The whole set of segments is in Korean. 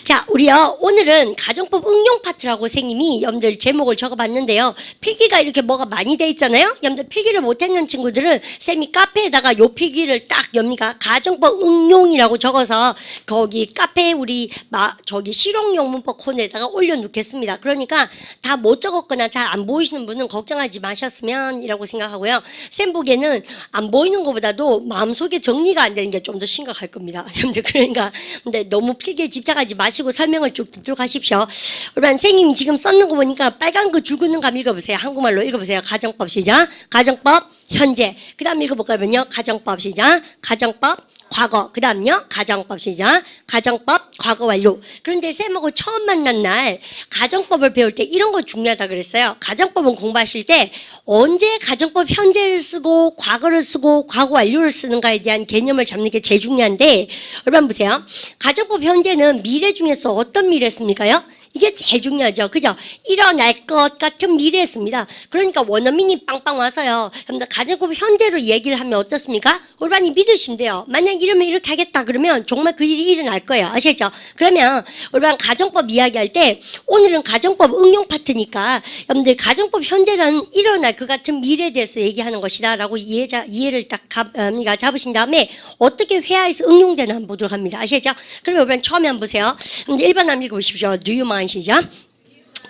자, 우리요 오늘은 가정법 응용 파트라고 선생님이 여러분들 제목을 적어봤는데요. 필기가 이렇게 뭐가 많이 돼 있잖아요. 여러분들 필기를 못했는 친구들은 쌤이 카페에다가 요 필기를 딱 엽니까 가정법 응용이라고 적어서 거기 카페에 우리 저기 실용용 문법 코너에다가 올려놓겠습니다. 그러니까 다 못 적었거나 잘 안 보이시는 분은 걱정하지 마셨으면이라고 생각하고요. 쌤 보기에는 안 보이는 것보다도 마음속에 정리가 안 되는 게 좀 더 심각할 겁니다. 여러분들 그러니까 근데 너무 필기에 집착하지 마시고 설명을 쭉 듣도록 하십시오. 여러분 선생님이 지금 썼는 거 보니까 빨간 거 줄긋는 감 읽어보세요. 한국말로 읽어보세요. 가정법 시작. 가정법 현재. 그 다음 읽어볼까요? 가정법 시작. 가정법 과거. 그 다음요 가정법 시작. 가정법 과거 완료. 그런데 쌤하고 처음 만난 날 가정법을 배울 때 이런 거 중요하다 그랬어요. 가정법은 공부하실 때 언제 가정법 현재를 쓰고 과거를 쓰고 과거 완료를 쓰는가에 대한 개념을 잡는 게 제일 중요한데 여러분 보세요. 가정법 현재는 미래 중에서 어떤 미래였습니까요? 이게 제일 중요하죠. 그죠? 일어날 것 같은 미래였습니다. 그러니까 원어민이 빵빵 와서요. 여러분들 가정법 현재로 얘기를 하면 어떻습니까? 올바니 믿으신대요. 만약 이러면 이렇게 하겠다 그러면 정말 그 일이 일어날 거예요. 아시죠? 그러면 올바니 가정법 이야기할 때 오늘은 가정법 응용 파트니까 여러분들 가정법 현재는 일어날 것 같은 미래에 대해서 얘기하는 것이다 라고 이해를 딱 잡으신 다음에 어떻게 회화에서 응용되나 한번 보도록 합니다. 아시죠? 그러면 올바니 처음에 한번 보세요. 1번 한번 읽어보십시오. Do you mind 시작.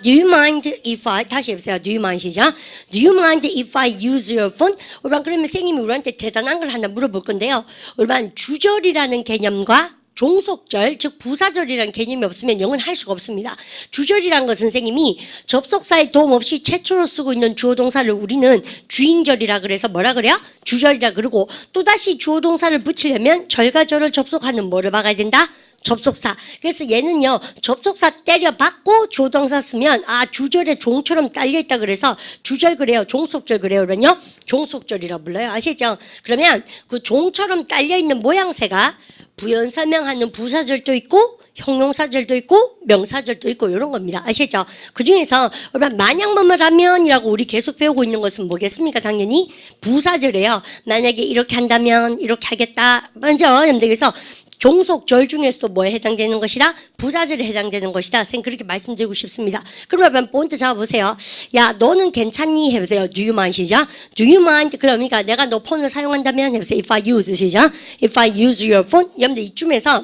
Do you mind if I 다시 해보세요. Do you mind 시작. Do you mind if I use your phone? 우리반 그러면 선생님이 우리한테 대단한 걸 하나 물어볼 건데요. 우리반 주절이라는 개념과 종속절, 즉 부사절이라는 개념이 없으면 영어는 할 수가 없습니다. 주절이라는 것은 선생님이 접속사의 도움 없이 최초로 쓰고 있는 주어동사를 우리는 주인절이라 그래서 뭐라 그래요? 주절이라 그러고 또다시 주어동사를 붙이려면 절과 절을 접속하는 뭐를 박아야 된다? 접속사. 그래서 얘는요 접속사 때려박고 조동사 쓰면 주절에 종처럼 딸려있다 그래서 주절 그래요 종속절 그래요 그러면요 종속절이라고 불러요. 아시죠? 그러면 그 종처럼 딸려있는 모양새가 부연 설명하는 부사절도 있고 형용사절도 있고 명사절도 있고 이런 겁니다. 아시죠? 그 중에서 만약 뭐뭐 하면이라고 우리 계속 배우고 있는 것은 뭐겠습니까? 당연히 부사절이에요. 만약에 이렇게 한다면 이렇게 하겠다. 먼저 그래서 종속절 중에서도 뭐에 해당되는 것이다? 부사절에 해당되는 것이다. 선생님 그렇게 말씀드리고 싶습니다. 그러면 본트 잡아보세요. 야 너는 괜찮니? 해보세요. Do you mind 시작. Do you mind? 그러니까 내가 너 폰을 사용한다면 해보세요. If I use 시작. If I use your phone. 여러분들 이쯤에서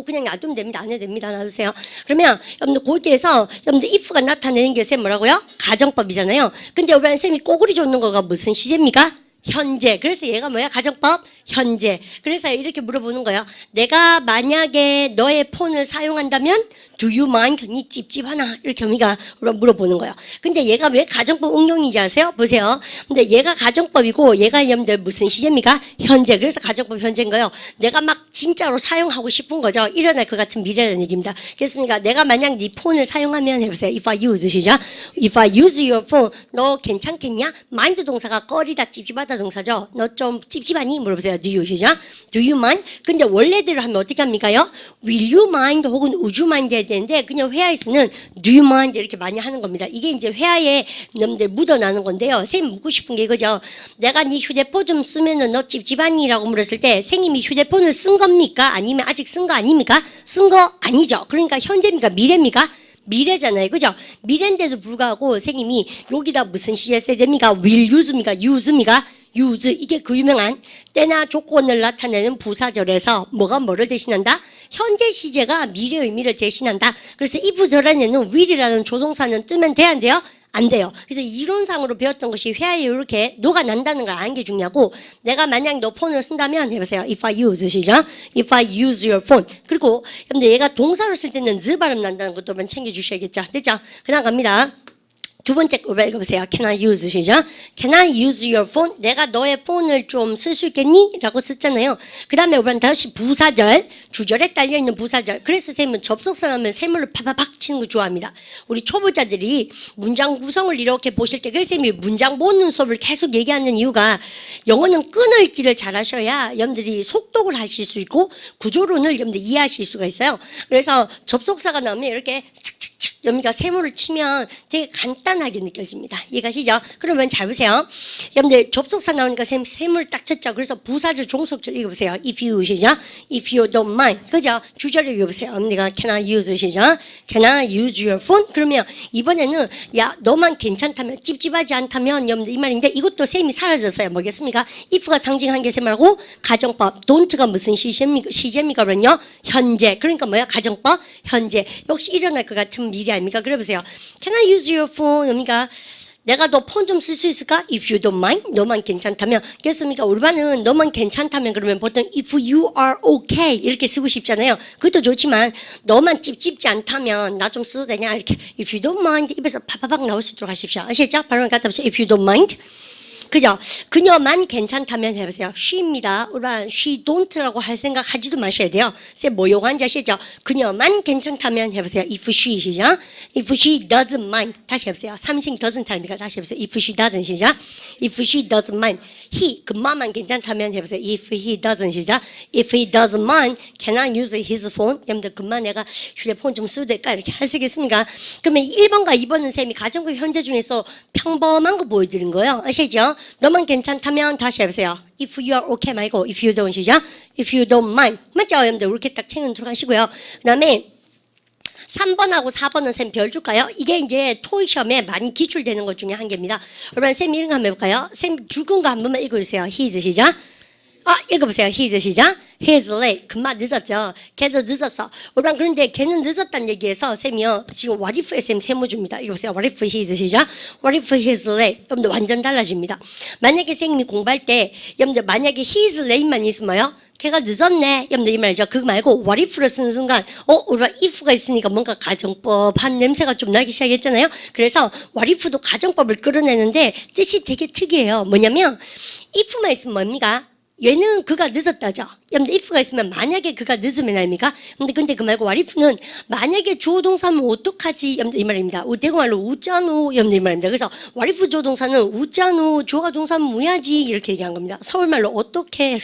그냥 놔두면 됩니다. 안 해도 됩니다. 놔두세요. 그러면 여러분들 거기에서 여러분들 if가 나타내는 게 쌤 뭐라고요? 가정법이잖아요. 근데 우리 쌤이 꼬구리 줬는 거가 무슨 시제입니까? 현재. 그래서 얘가 뭐야? 가정법 현재. 그래서 이렇게 물어보는 거예요. 내가 만약에 너의 폰을 사용한다면 Do you mind? 니 찝찝하나? 이렇게 우리가 물어보는 거예요. 근데 얘가 왜 가정법 응용인지 아세요? 보세요. 근데 얘가 가정법이고 얘가 여러분들 무슨 시제입니까? 현재. 그래서 가정법 현재인 거예요. 내가 막 진짜로 사용하고 싶은 거죠. 일어날 것 같은 미래라는 얘기입니다. 그렇습니까? 내가 만약 네 폰을 사용하면 해보세요. If I use 시작. If I use your phone. 너 괜찮겠냐? mind 동사가 꺼리다 찝찝하다 동사죠. 너 좀 찝찝하니? 물어보세요. Do you 시작. Do you mind? 근데 원래대로 하면 어떻게 합니까요? Will you mind 혹은 would you mind 해야 되는데 그냥 회화에서는 Do you mind 이렇게 많이 하는 겁니다. 이게 이제 회화에 여러분들 묻어나는 건데요. 선생님 묻고 싶은 게 이거죠. 내가 네 휴대폰 좀 쓰면은 너 찝찝하니? 라고 물었을 때 선생님이 휴대폰을 쓴 겁니까? 아니면 아직 쓴 거 아닙니까? 쓴 거 아니죠. 그러니까 현재입니까? 미래입니까? 미래잖아요. 그죠? 미래인데도 불구하고 선생님이 여기다 무슨 시제 써야 됩니까? will use입니까? use입니까? use. 이게 그 유명한 때나 조건을 나타내는 부사절에서 뭐가 뭐를 대신한다? 현재 시제가 미래 의미를 대신한다. 그래서 if 절안에는 will이라는 조동사는 뜨면 돼야 안 돼요? 안 돼요. 그래서 이론상으로 배웠던 것이 회화에 이렇게 녹아난다는 걸 아는 게 중요하고 내가 만약 너 폰을 쓴다면 해보세요. If I use 시작. If I use your phone. 그리고 근데 얘가 동사로 쓸 때는 z 발음 난다는 것도 한번 챙겨주셔야겠죠. 됐죠? 그냥 갑니다. 두 번째 거 읽어보세요. Can I use 시작. Can I use your phone? 내가 너의 폰을 좀 쓸 수 있겠니? 라고 썼잖아요. 그 다음에 우리는 다시 부사절, 주절에 딸려있는 부사절. 그래서 선생님은 접속사 하면 샘물을 파파팍 치는 거 좋아합니다. 우리 초보자들이 문장 구성을 이렇게 보실 때 그래서 선생님이 문장 보는 수업을 계속 얘기하는 이유가 영어는 끊어읽기를 잘 하셔야 여러분들이 속독을 하실 수 있고 구조론을 여러분들 이해하실 수가 있어요. 그래서 접속사가 나오면 이렇게 착착착 여러분가 세모를 치면 되게 간단하게 느껴집니다. 이해가시죠? 그러면 잘 보세요. 여러분들 접속사 나오니까 세모를 딱 쳤죠. 그래서 부사절 종속절 읽어보세요. If you 시죠? If you don't mind. 그죠? 주절을 읽어보세요. 내가 can I use 시죠? Can I use your phone? 그러면 이번에는 야 너만 괜찮다면 찝찝하지 않다면 여러분들 이 말인데 이것도 셈이 사라졌어요. 뭐겠습니까? if가 상징한 게 셈하고 가정법 don't가 무슨 시제입니까? 그러면요 현재. 그러니까 뭐야? 가정법 현재. 역시 일어날 것 같은 미래 아닙니까? 그래 보세요. Can I use your phone? 그러니까 내가 너 폰 좀 쓸 수 있을까? If you don't mind. 너만 괜찮다면. 그렇습니까? 우리 반은 너만 괜찮다면 그러면 보통 if you are okay 이렇게 쓰고 싶잖아요. 그것도 좋지만 너만 찝찝지 않다면 나 좀 써도 되냐? 이렇게 if you don't mind 입에서 파파박 나올 수 있도록 하십시오. 아시겠죠? 바로 갖다 보세요. If you don't mind. 그죠? 그녀만 괜찮다면 해보세요. she입니다. 우리가 she don't라고 할 생각 하지도 마셔야 돼요. 쌤 뭐 요구한지 아시죠? 그녀만 괜찮다면 해보세요. if she 시죠? if she doesn't mind. 다시 해보세요. 삼식 doesn't 하니까 다시 해보세요. if she doesn't 시죠? if she doesn't mind. he 그만만 괜찮다면 해보세요. if he doesn't 시죠? if he doesn't mind. can I use his phone? 여러분들 그만 내가 휴대폰 좀 써도 될까? 이렇게 하시겠습니까? 그러면 1번과 2번은 쌤이 가정법 현재 중에서 평범한 거 보여드린 거예요. 아시죠? 너만 괜찮다면 다시 해보세요. If you are okay 말고 if you don't 시작. If you don't mind. 맞죠? 여러분들 이렇게 딱 챙겨 들어가시고요. 그 다음에 3번하고 4번은 쌤 별 줄까요? 이게 이제 토익 시험에 많이 기출되는 것 중에 한 개입니다. 그러면 쌤 이런 거 한번 해볼까요? 쌤 죽은 거 한 번만 읽어주세요. His 시작. 읽어보세요. His 시작. He's late. 금방 늦었죠. 걔도 늦었어. 우리랑 그런데 걔는 늦었다는 얘기에서 쌤이요. 지금 what if 쌤 세모 줍니다. 읽어보세요. What if he's 시작. What if he's late. 여러분들 완전 달라집니다. 만약에 선생님이 공부할 때 여러분들 만약에 he's late만 있으면요. 걔가 늦었네. 여러분들 이 말이죠. 그거 말고 what if를 쓰는 순간 우리가 if가 있으니까 뭔가 가정법한 냄새가 좀 나기 시작했잖아요. 그래서 what if도 가정법을 끌어내는데 뜻이 되게 특이해요. 뭐냐면 if만 있으면 뭡니까? 얘는 그가 늦었다죠. 여러분들 if가 있으면 만약에 그가 늦으면 아닙니까? 근데 그 말고 what if는 만약에 주어동사면 어떡하지? 여러분들 이 말입니다. 대구말로 우짜누 여러분들 이 말입니다. 그래서 what if 주어동사는 우짜누 주어가 동사면 뭐야지 이렇게 얘기한 겁니다. 서울말로 어떻게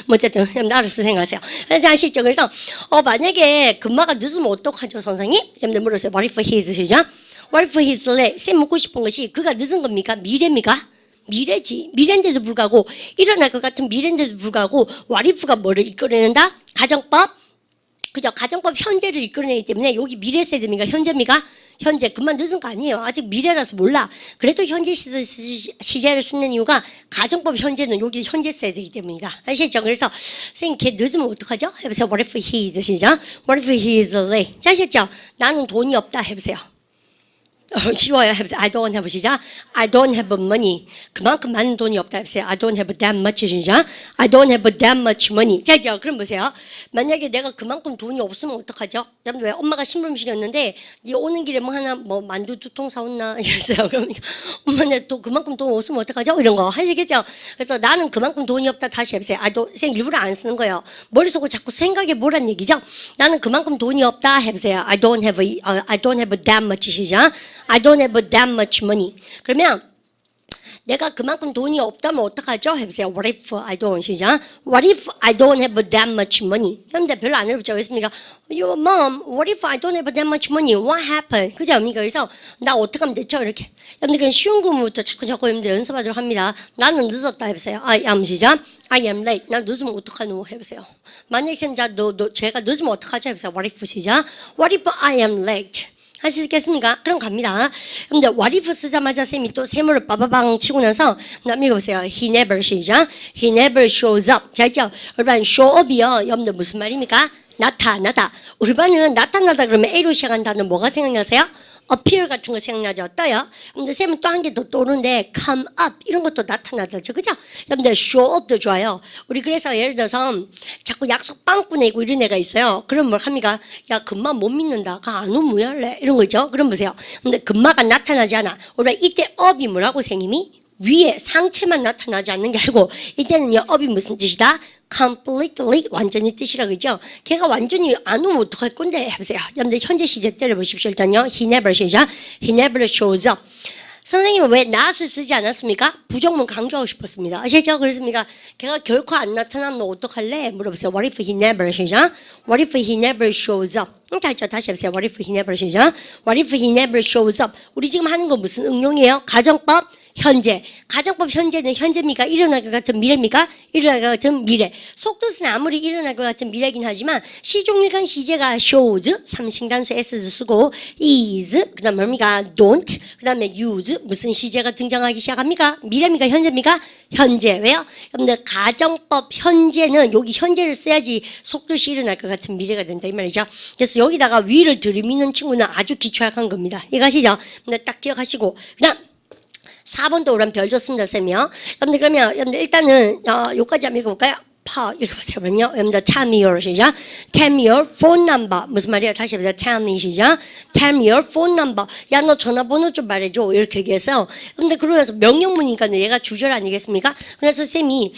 뭐 어쨌든 여러분들 알아서 생각하세요. 아시죠? 그래서 만약에 금마가 늦으면 어떡하죠 선생님? 여러분들 물었어요. what if he's 시작. what if he's late? 쌤 묻고 싶은 것이 그가 늦은 겁니까? 미래입니까? 미래지. 미래인데도 불구하고 일어날 것 같은 미래인데도 불구하고 what if가 뭐를 이끌어낸다? 가정법. 그죠? 가정법 현재를 이끌어내기 때문에 여기 미래 써야 됩니까? 현재입니까? 현재. 그만 늦은 거 아니에요. 아직 미래라서 몰라. 그래도 현재 시제를 쓰는 이유가 가정법 현재는 여기 현재 써야 되기 때문이다. 아시겠죠? 그래서 선생님 걔 늦으면 어떡하죠? 해보세요. What if he is 시작. What if he is late? 아시겠죠? 나는 돈이 없다 해보세요. 쉬워요. 해보세요. I don't have 시작. I don't have money. 그만큼 많은 돈이 없다 해보세요. I don't have that much 시작. I don't have that much money. 자, 이제 그럼 보세요. 만약에 내가 그만큼 돈이 없으면 어떡하죠? 왜 엄마가 심부름시켰는데 네 오는 길에 뭐 하나 뭐 만두 2통 사온나 이랬어요. 그러니까 엄마 내 또 그만큼 돈 없으면 어떡하죠? 이런 거 하시겠죠? 그래서 나는 그만큼 돈이 없다 다시 해보세요. 선생님 일부러 안 쓰는 거예요. 머릿속으로 자꾸 생각해 보란 얘기죠. 나는 그만큼 돈이 없다 해보세요. I don't have that much 시작. I don't have that much money. 그러면 내가 그만큼 돈이 없다면 어떡하죠? 해보세요. What if I don't 시작. What if I don't have that much money? 여러분들 별로 안 어렵죠? 그렇습니까? Your mom, what if I don't have that much money? What happened? 그죠? 그래서 나 어떡하면 됐죠? 이렇게. 여러분들 그냥 쉬운 구문부터 자꾸 여러분들 연습하도록 합니다. 나는 늦었다 해보세요. I am 시작. I am late. 나 늦으면 어떡하노? 해보세요. 만약에 제가 늦으면 어떡하죠? 해보세요. What if 시작. What if I am late? 할 수 있겠습니까? 그럼 갑니다. 근데 what if 쓰자마자 쌤이 또 세모를 빠바방 치고 나서 읽어보세요. He never 시작. He never shows up. 자, 있죠? 여러분 show up이요. 여러분들 무슨 말입니까? 나타나다. 우리 반은 나타나다 그러면 A로 시작한 단어 뭐가 생각나세요? appear 같은 거 생각나죠? 떠요. 근데 쌤은 또 한 개 더 떠오르는데 come up 이런 것도 나타나죠. 그죠? 여러분들 show up도 좋아요. 우리 그래서 예를 들어서 자꾸 약속 빵꾸 내고 이런 애가 있어요. 그럼 뭘 합니까? 야 금마 못 믿는다. 안 오면 뭐 할래? 이런 거죠. 그럼 보세요. 근데 금마가 나타나지 않아. 우리가 이때 up이 뭐라고 생님이? 위에 상체만 나타나지 않는 게 아니고 이때는요 up이 무슨 뜻이다? completely 완전히 뜻이라 그러죠. 걔가 완전히 안 오면 어떡할 건데 해보세요. 여러분들 현재 시제 때려보십시오. 일단요. He never 시작. He never shows up. 선생님은 왜 not을 쓰지 않았습니까? 부정문 강조하고 싶었습니다. 아시죠? 그렇습니까? 걔가 결코 안 나타나면 너 어떡할래? 물어보세요. What if he never 시작. What if he never shows up? 다시 해보세요. What if he never 시죠? What if he never shows up? 우리 지금 하는 거 무슨 응용이에요? 가정법 현재. 가정법 현재는 현재입니까? 일어날 것 같은 미래입니까? 일어날 것 같은 미래. 속뜻은 아무리 일어날 것 같은 미래이긴 하지만 시종일관 시제가 shows, 삼신단수 s도 쓰고 is, 그 다음 뭡니까? don't, 그 다음에 use, 무슨 시제가 등장하기 시작합니까? 미래입니까? 현재입니까? 현재. 왜요? 여러분들 가정법 현재는 여기 현재를 써야지 속뜻이 일어날 것 같은 미래가 된다 이 말이죠. 그래서 여기다가 위를 들이미는 친구는 아주 기초약한 겁니다. 이해가시죠? 딱 기억하시고 그 다음 4번도 오란 별 줬습니다, 쌤이요. 여러분들, 그러면, 여러분들, 일단은, 요까지 한번 읽어볼까요? 읽어보세요. 여러분들, tell me your, 시작. tell me your phone number. 무슨 말이야? 다시 해보세요. tell me, 시작. tell me your phone number. 야, 너 전화번호 좀 말해줘. 이렇게 얘기해서. 여러분들, 그러면서 명령문이니까 얘가 주절 아니겠습니까? 그래서 쌤이,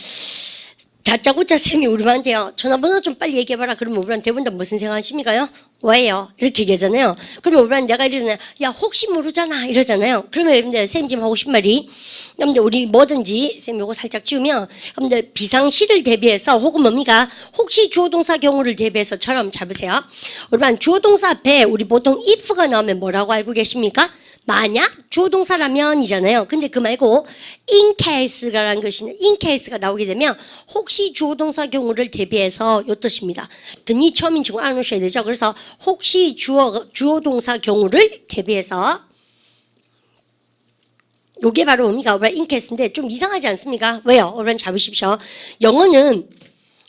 다짜고짜 쌤이 우리한테요. 전화번호 좀 빨리 얘기해봐라. 그러면 우리한테 대부분 다 무슨 생각하십니까요? 왜요? 이렇게 얘기하잖아요. 그러면 우리한테 내가 이러잖아요. 야, 혹시 모르잖아. 이러잖아요. 그러면 여러분들, 쌤 지금 하고 싶은 말이, 여러분들, 우리 뭐든지, 쌤 요거 살짝 지우면, 여러분들, 비상시를 대비해서, 혹은 뭡니까? 혹시 주어동사 경우를 대비해서처럼 잘 보세요. 우리만 주어동사 앞에 우리 보통 if가 나오면 뭐라고 알고 계십니까? 만약 주어동사라면이잖아요. 근데 그 말고 in case라는 것이 in case가 나오게 되면 혹시 주어동사 경우를 대비해서 요 뜻입니다. 듣니 처음인 친구 알아놓으셔야 되죠. 그래서 혹시 주어동사 경우를 대비해서 요게 바로 뭡니까? in case인데 좀 이상하지 않습니까? 왜요? 여러분 잘 보십시오. 영어는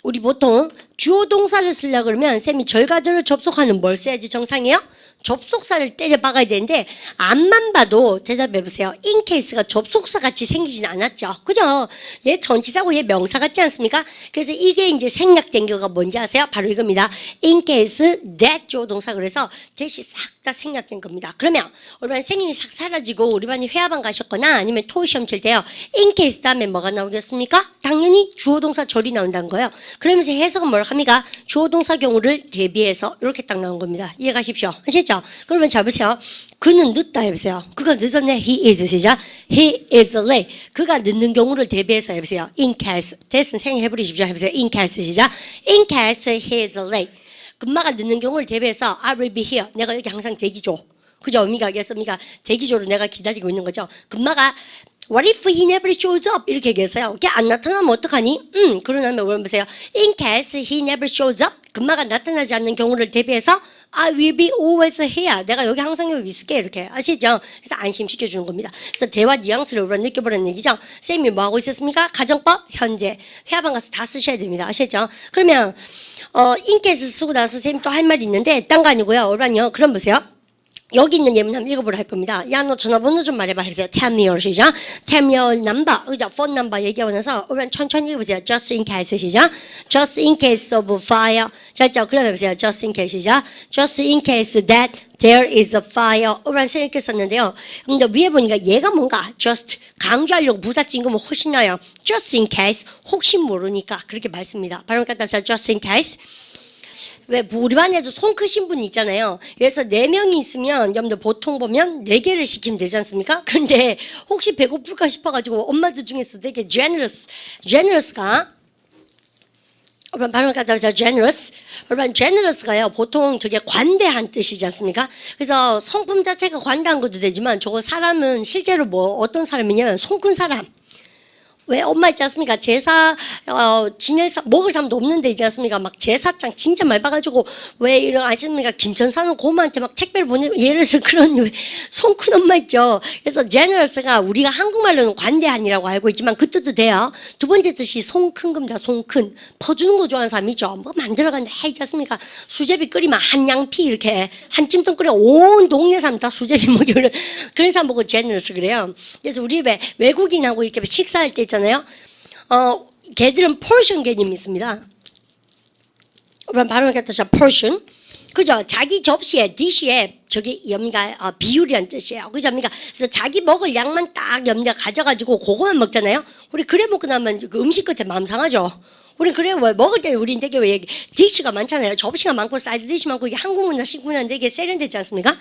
우리 보통 주어동사를 쓰려고 그러면 쌤이 절과절을 접속하는 뭘 써야지 정상이에요? 접속사를 때려 박아야 되는데 앞만 봐도 대답해 보세요. in case가 접속사 같이 생기진 않았죠. 그죠? 얘 전치사고 얘 명사 같지 않습니까? 그래서 이게 이제 생략된 경우가 뭔지 아세요? 바로 이겁니다. in case that 주어동사 그래서 대시 싹 다 생략된 겁니다. 그러면 우리 반 선생님이 싹 사라지고 우리 반이 회화반 가셨거나 아니면 토의 시험 칠 때요. in case 다음에 뭐가 나오겠습니까? 당연히 주어동사 절이 나온다는 거예요. 그러면서 해석은 뭘 합니까? 주어동사 경우를 대비해서 이렇게 딱 나온 겁니다. 이해가십시오. 아시죠? 그러면 잘 보세요. 그는 늦다 해보세요. 그가 늦었네. He is 시작. He is late. 그가 늦는 경우를 대비해서 해보세요. In case. 대신 생해버리십시오. 해보세요. In case 시작. In case he is late. 금마가 늦는 경우를 대비해서 I will be here. 내가 여기 항상 대기조. 그죠? 미가겠습니까? 대기조로 내가 기다리고 있는 거죠. 금마가 What if he never shows up? 이렇게 얘기했어요. 걔 안 나타나면 어떡하니? 그러면 뭘 보세요. In case he never shows up. 금마가 나타나지 않는 경우를 대비해서 I will be always here. 내가 여기 항상 여기 있을게. 이렇게 아시죠? 그래서 안심시켜주는 겁니다. 그래서 대화 뉘앙스를 우리가 느껴보라는 얘기죠. 쌤이 뭐 하고 있었습니까? 가정법, 현재. 회화방 가서 다 쓰셔야 됩니다. 아시죠? 그러면 in case 쓰고 나서 쌤이 또 할 말이 있는데 딴 거 아니고요. 오라니요. 그럼 보세요. 여기 있는 예문 한번 읽어보라 할 겁니다. 야, 너 전화번호 좀 말해봐. 해보세요. Tell me your 시작. Tell me your number. 그죠? phone number 얘기하고 나서 우리는 천천히 읽어보세요. Just in case 시작. Just in case of fire. 자, 그럼 해보세요. Just in case 시작. Just in case that there is a fire. 우리는 이렇게 썼는데요. 근데 위에 보니까 얘가 뭔가 just 강조하려고 부사 찍으면 훨씬 나아요. Just in case. 혹시 모르니까. 그렇게 말씀입니다. 발음 갖다 자 just in case. 왜 우리 반에도 손 크신 분 있잖아요. 그래서 4명이 있으면 여러분들 보통 보면 4개를 시키면 되지 않습니까? 근데 혹시 배고플까 싶어가지고 엄마들 중에서 되게 generous가 여러분 발음 갖다 자 generous. 여러분 generous가요. 보통 저게 관대한 뜻이지 않습니까? 그래서 성품 자체가 관대한 것도 되지만 저거 사람은 실제로 뭐 어떤 사람이냐면 손 큰 사람. 왜 엄마 있지 않습니까? 제사 먹을 사람도 없는데 있지 않습니까? 막 제사장 진짜 많이 봐가지고 왜 이런 아십니까? 김천 사는 고모한테 막 택배를 예를 들어서 그런 손 큰 엄마 있죠. 그래서 generous가 우리가 한국말로는 관대한이라고 알고 있지만 그 뜻도 돼요. 두 번째 뜻이 손 큰 겁니다. 손 큰. 퍼주는 거 좋아하는 사람이죠. 뭐 만들어간다 해 있지 않습니까? 수제비 끓이면 한 양피 이렇게 한 찜통 끓여 온 동네 사람 다 수제비 먹이는 그런 사람 보고 generous 그래요. 그래서 우리 왜 외국인하고 이렇게 식사할 때 있잖아요. 걔들은 portion 개념이 있습니다. 발음을 갖다 자 portion. 그죠? 자기 접시에 dish에 저기 엽니가 비율이란 뜻이에요. 그죠? 그래서 자기 먹을 양만 딱 엽니가 가져가지고 그거만 먹잖아요. 우리 그래 먹고 나면 그 음식 끝에 마음 상하죠. 우리 그래 왜 먹을 때 우린 되게 왜 디시가 많잖아요. 접시가 많고 사이드 디시 많고 이게 한국 문화 식문화 되게 세련되지 않습니까?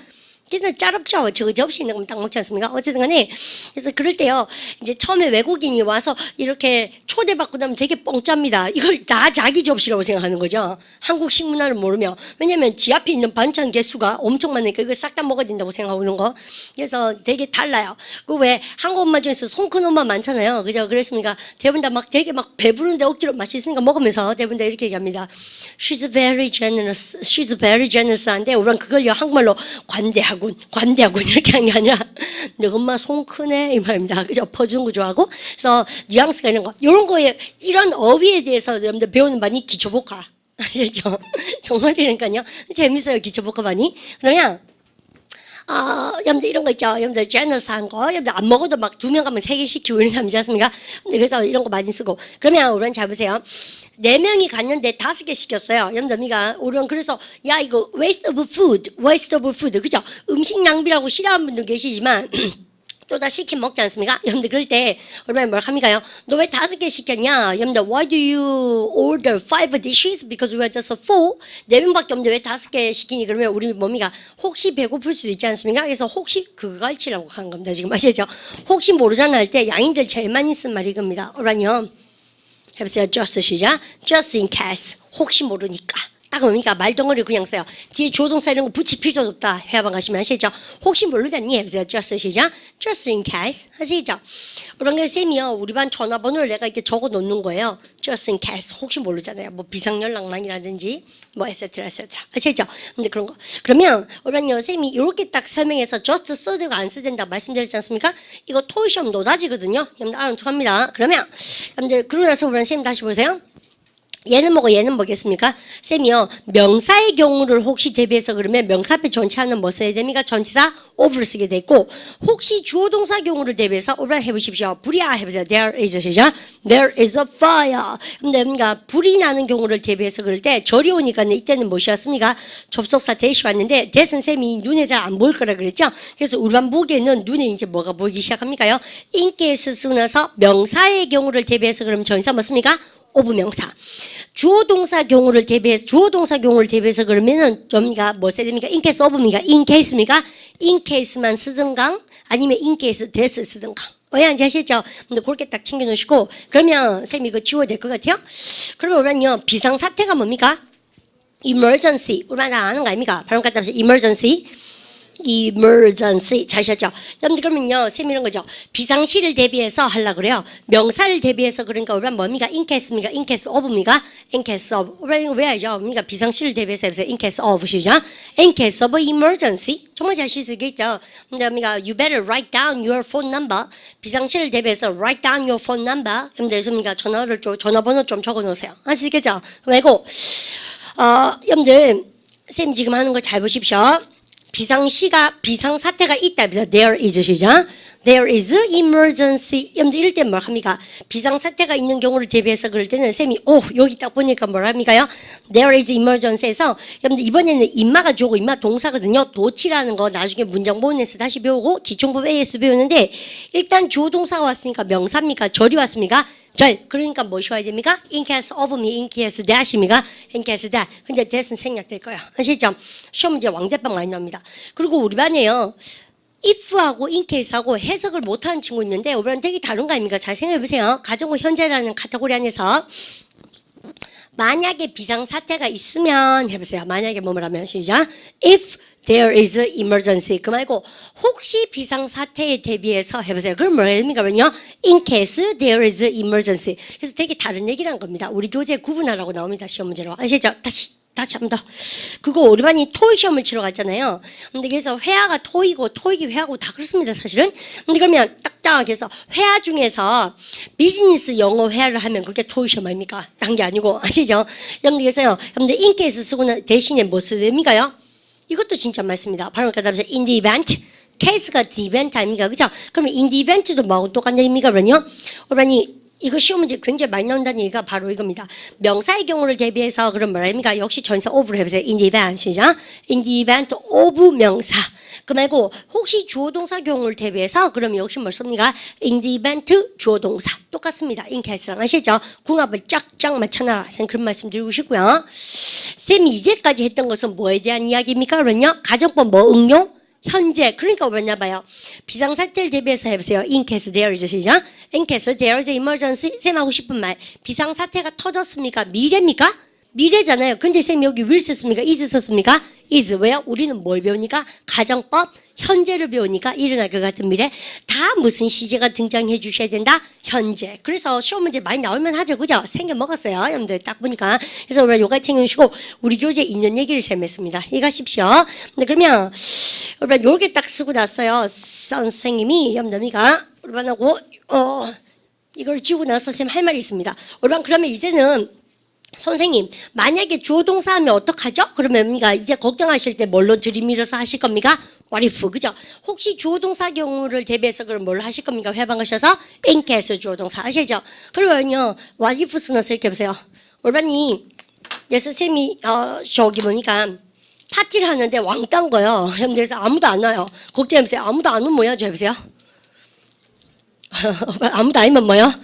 걔는 짜롭죠. 저 접시 있는 거면 딱 먹지 않습니까? 어쨌든 간에. 그래서 그럴 때요. 이제 처음에 외국인이 와서 이렇게 초대받고 나면 되게 뻥짭니다. 이걸 다 자기 접시라고 생각하는 거죠. 한국 식문화를 모르며. 왜냐면 지 앞에 있는 반찬 개수가 엄청 많으니까 이걸 싹 다 먹어야 된다고 생각하고 있는 거. 그래서 되게 달라요. 그 왜 한국 엄마 중에서 손 큰 엄마 많잖아요. 그죠? 그랬습니까? 대부분 다 막 되게 막 배부른데 억지로 맛있으니까 먹으면서 대부분 다 이렇게 얘기합니다. She's very generous. She's very generous 한데 우리는 그걸요 한국말로 관대하군 이렇게 하는 게 아니라 너 엄마 손 크네 이 말입니다. 그죠? 퍼주는 거 좋아하고. 그래서 뉘앙스가 있는 거. 이런 거에 이런 어휘에 대해서 여러분들 배우는 많이 기초복화. 아시죠? 정말이니까요. 재밌어요 기초복화 많이. 그러면 여러분들 이런 거 있죠. 여러분들 제너스한 거, 여러분들 안 먹어도 막 2명 가면 3개 시키고 이런 사람이지 않습니까? 근데 그래서 이런 거 많이 쓰고. 그러면 우리는 잘 보세요. 4명이 갔는데 5개 시켰어요. 여러분들 우리는 그래서 야 이거 waste of food, 그죠? 음식 낭비라고 싫어하는 분도 계시지만 또 다 시킨 먹지 않습니까? 여러분들 그럴 때 얼마나 뭘 합니까요? 너 왜 5개 시켰냐? 여러분들 why do you order 5 dishes? Because we are just 4. 4명밖에 없는데 왜 5개 시키니? 그러면 우리 몸이가 혹시 배고플 수도 있지 않습니까? 그래서 혹시 그거 가르치라고 한 겁니다. 지금 아시죠? 혹시 모르잖아 할 때 양인들 제일 많이 쓴 말이 이겁니다. 오란요. 해보세요. just 시작. just in case. 혹시 모르니까. 딱 뭡니까? 말덩어리 그냥 써요. 뒤에 조동사 이런 거 붙일 필요도 없다. 회화방 가시면 아시죠? 혹시 모르다니 해보세요. just 시작. just in case. 아시죠? 그런 게 쌤이요. 우리 반 전화번호를 내가 이렇게 적어 놓는 거예요. just in case. 혹시 모르잖아요. 뭐 비상연락망이라든지 뭐 etc. 아시죠? 근데 그런 거. 그러면 우리는요. 쌤이 이렇게 딱 설명해서 just 써도 되고 안 써도 된다 말씀드렸지 않습니까? 이거 토익 시험 노다지거든요. 여러분들 알아두랍니다. 그러면 여러분들 그러고 나서 우리는 쌤 다시 보세요. 얘는 뭐고 얘는 뭐겠습니까? 쌤이요. 명사의 경우를 혹시 대비해서 그러면 명사 앞에 전치하는 뭐 써야 됩니까? 전치사 of를 쓰게 돼 있고 혹시 주어 동사 경우를 대비해서 오라 해보십시오. 불이야 해보세요. There is 시작. There is a fire. 근데 그러니까 불이 나는 경우를 대비해서 그럴 때 절이 오니까 이때는 무엇이었습니까? 접속사 대시 왔는데 대선 쌤이 눈에 잘 안 보일 거라 그랬죠. 그래서 우리 반 보기에는 눈에 이제 뭐가 보이기 시작합니까요? 인께스 쓰고 나서 명사의 경우를 대비해서 그러면 전치사 뭐습니까? 오브 명사. 주어 동사 경우를 대비해서 그러면은 좀가 뭐 써야 됩니까? in case of입니까? in case입니까? in case만 쓰든가 아니면 in case this 쓰든가. 왜안지 아시죠? 근데 그렇게 딱 챙겨 놓으시고 그러면 쌤이 이거 지워야 될 것 같아요. 그러면 우리는요 비상 사태가 뭡니까? emergency. 우리나라 아는 거 아닙니까? 발음 갖다 보세요. emergency. 잘 하셨죠? 여러분들 그러면요 쌤 이런 거죠. 비상시를 대비해서 하려고 그래요. 명사를 대비해서 그러니까 우리는 뭡니까? in case입니까? in case of입니까? in case of. 우리는 왜 알죠? 그러니까 비상시를 대비해서 해보세요. in case of 시죠. in case of emergency. 정말 잘 쓰겠죠. 근데 우리가 you better write down your phone number. 비상시를 대비해서 write down your phone number. 그래서 전화번호 좀 적어 놓으세요. 아시겠죠? 그리고 여러분들 쌤 지금 하는 거 잘 보십시오. 비상사태가 있다. There is 시작. There is emergency. 여러분들 이럴 때 뭘 합니까? 비상사태가 있는 경우를 대비해서 그럴 때는 쌤이 여기 딱 보니까 뭘 합니까요? There is emergency에서 여러분들 이번에는 인마가 주고 인마 동사거든요. 도치라는 거 나중에 문장보훈에서 다시 배우고 기총법 A에서 배우는데 일단 주어동사가 왔으니까 명사입니까? 절이 왔습니까? 절. 그러니까 무엇이 와야 됩니까? in case of입니까? in case that입니까? in case that. 근데 that은 생략될 거예요. 아시죠? 시험 문제 왕대빵 많이 나옵니다. 그리고 우리 반에요. if하고 in case하고 해석을 못하는 친구 있는데 우리는 되게 다른 거 아닙니까? 잘 생각해 보세요. 가정후 현재라는 카테고리 안에서 만약에 비상사태가 있으면 해보세요. 만약에 뭐를 하면 시작. If there is emergency. 그 말고 혹시 비상사태에 대비해서 해보세요. 그럼 뭐 합니까? 그러면요. In case there is emergency. 그래서 되게 다른 얘기라는 겁니다. 우리 교재 구분하라고 나옵니다. 시험 문제로. 아시죠? 다시 한 번 더. 그거 우리 반이 토익 시험을 치러 갔잖아요. 근데 그래서 회화가 토익이 회화고 다 그렇습니다, 사실은. 근데 그러면 딱딱하게 해서 회화 중에서 비즈니스 영어 회화를 하면 그게 토익 시험 아닙니까? 한 게 아니고, 아시죠? 여러분들 그래서요, 여러분들 인케이스 쓰고 대신에 뭐 써야 됩니까요? 이것도 진짜 맞습니다. 바로 그다음에 in the event. 케이스가 the event 아닙니까? 그죠? 그러면 in the event도 뭐하고 똑같은 얘기입니까? 그러면요. 우리 이거 시험 문제 굉장히 많이 나온다는 얘기가 바로 이겁니다. 명사의 경우를 대비해서 그럼 뭐랍니까? 역시 전사 of를 해보세요. in the event 시작. in the event of 명사. 그 말고 혹시 주어동사 경우를 대비해서 그럼 역시 뭐 씁니까? in the event 주어동사. 똑같습니다. in case랑 아시죠? 궁합을 쫙쫙 맞춰놔라. 쌤 그런 말씀 드리고 싶고요. 쌤이 이제까지 했던 것은 뭐에 대한 이야기입니까? 그러면요. 가정법 뭐 응용? 현재. 그러니까 뭐냐 봐요. 비상사태를 대비해서 해보세요. In case there is 시작. In case there is emergency. 쌤 하고 싶은 말. 비상사태가 터졌습니까? 미래입니까? 미래잖아요. 근데 쌤 여기 will 썼습니까? is 썼습니까? is. 왜요? 우리는 뭘 배우니까? 가정법. 현재를 배우니까 일어날 것 같은 미래. 다 무슨 시제가 등장해 주셔야 된다? 현재. 그래서 시험 문제 많이 나올만 하죠. 그죠? 생겨 먹었어요. 여러분들 딱 보니까. 그래서 우리 요가 챙겨주시고 우리 교재 있는 얘기를 셈했습니다. 이거 하십시오. 근데 그러면 여러분 요렇게 딱 쓰고 났어요. 선생님이 여러분들이가 여러분하고 이걸 지우고 나서 쌤 할 말이 있습니다. 여러분 그러면 이제는 선생님, 만약에 주어 동사 하면 어떡하죠? 그러면 이제 걱정하실 때 뭘로 들이밀어서 하실 겁니까? What if, 그죠? 혹시 주어 동사 경우를 대비해서 그럼 뭘로 하실 겁니까? 회방하셔서 in case 주어 동사 하시죠? 그러면요, what if 쓰면서 이렇게 보세요. 올바니, 예스 쌤이 저기 보니까 파티를 하는데 왕딴 거예요. 그래서 아무도 안 와요. 걱정해보세요. 아무도 안 오면 뭐야? 저 해보세요. 아무도 아니면 뭐야?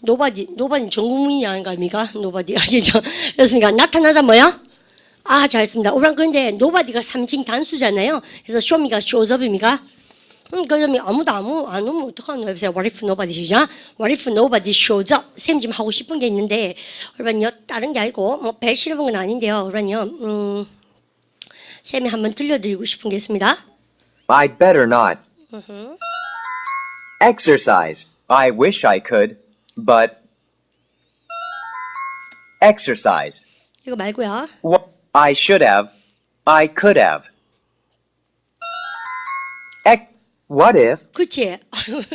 노바디 전 국민이 아닌가입니까? 노바디 아시죠? 그렇습니까? 나타나다 뭐야? 아, 잘했습니다. 오랑 그런데 노바디가 3층 단수잖아요. 그래서 쇼미가 쇼즈업입니까? 그러면 아무도 안 오면 어떡하노? 해보세요. What if nobody 시작? What if nobody shows up? 쌤 지금 하고 싶은 게 있는데, 그러면요 다른 게 아니고 뭐 벨 실어본 건 아닌데요. 그러면요 쌤이 한번 들려드리고 싶은 게 있습니다. I'd better not. Exercise. I wish I could, but exercise. 이거 말고요. I should have. I could have. What if? 그렇지.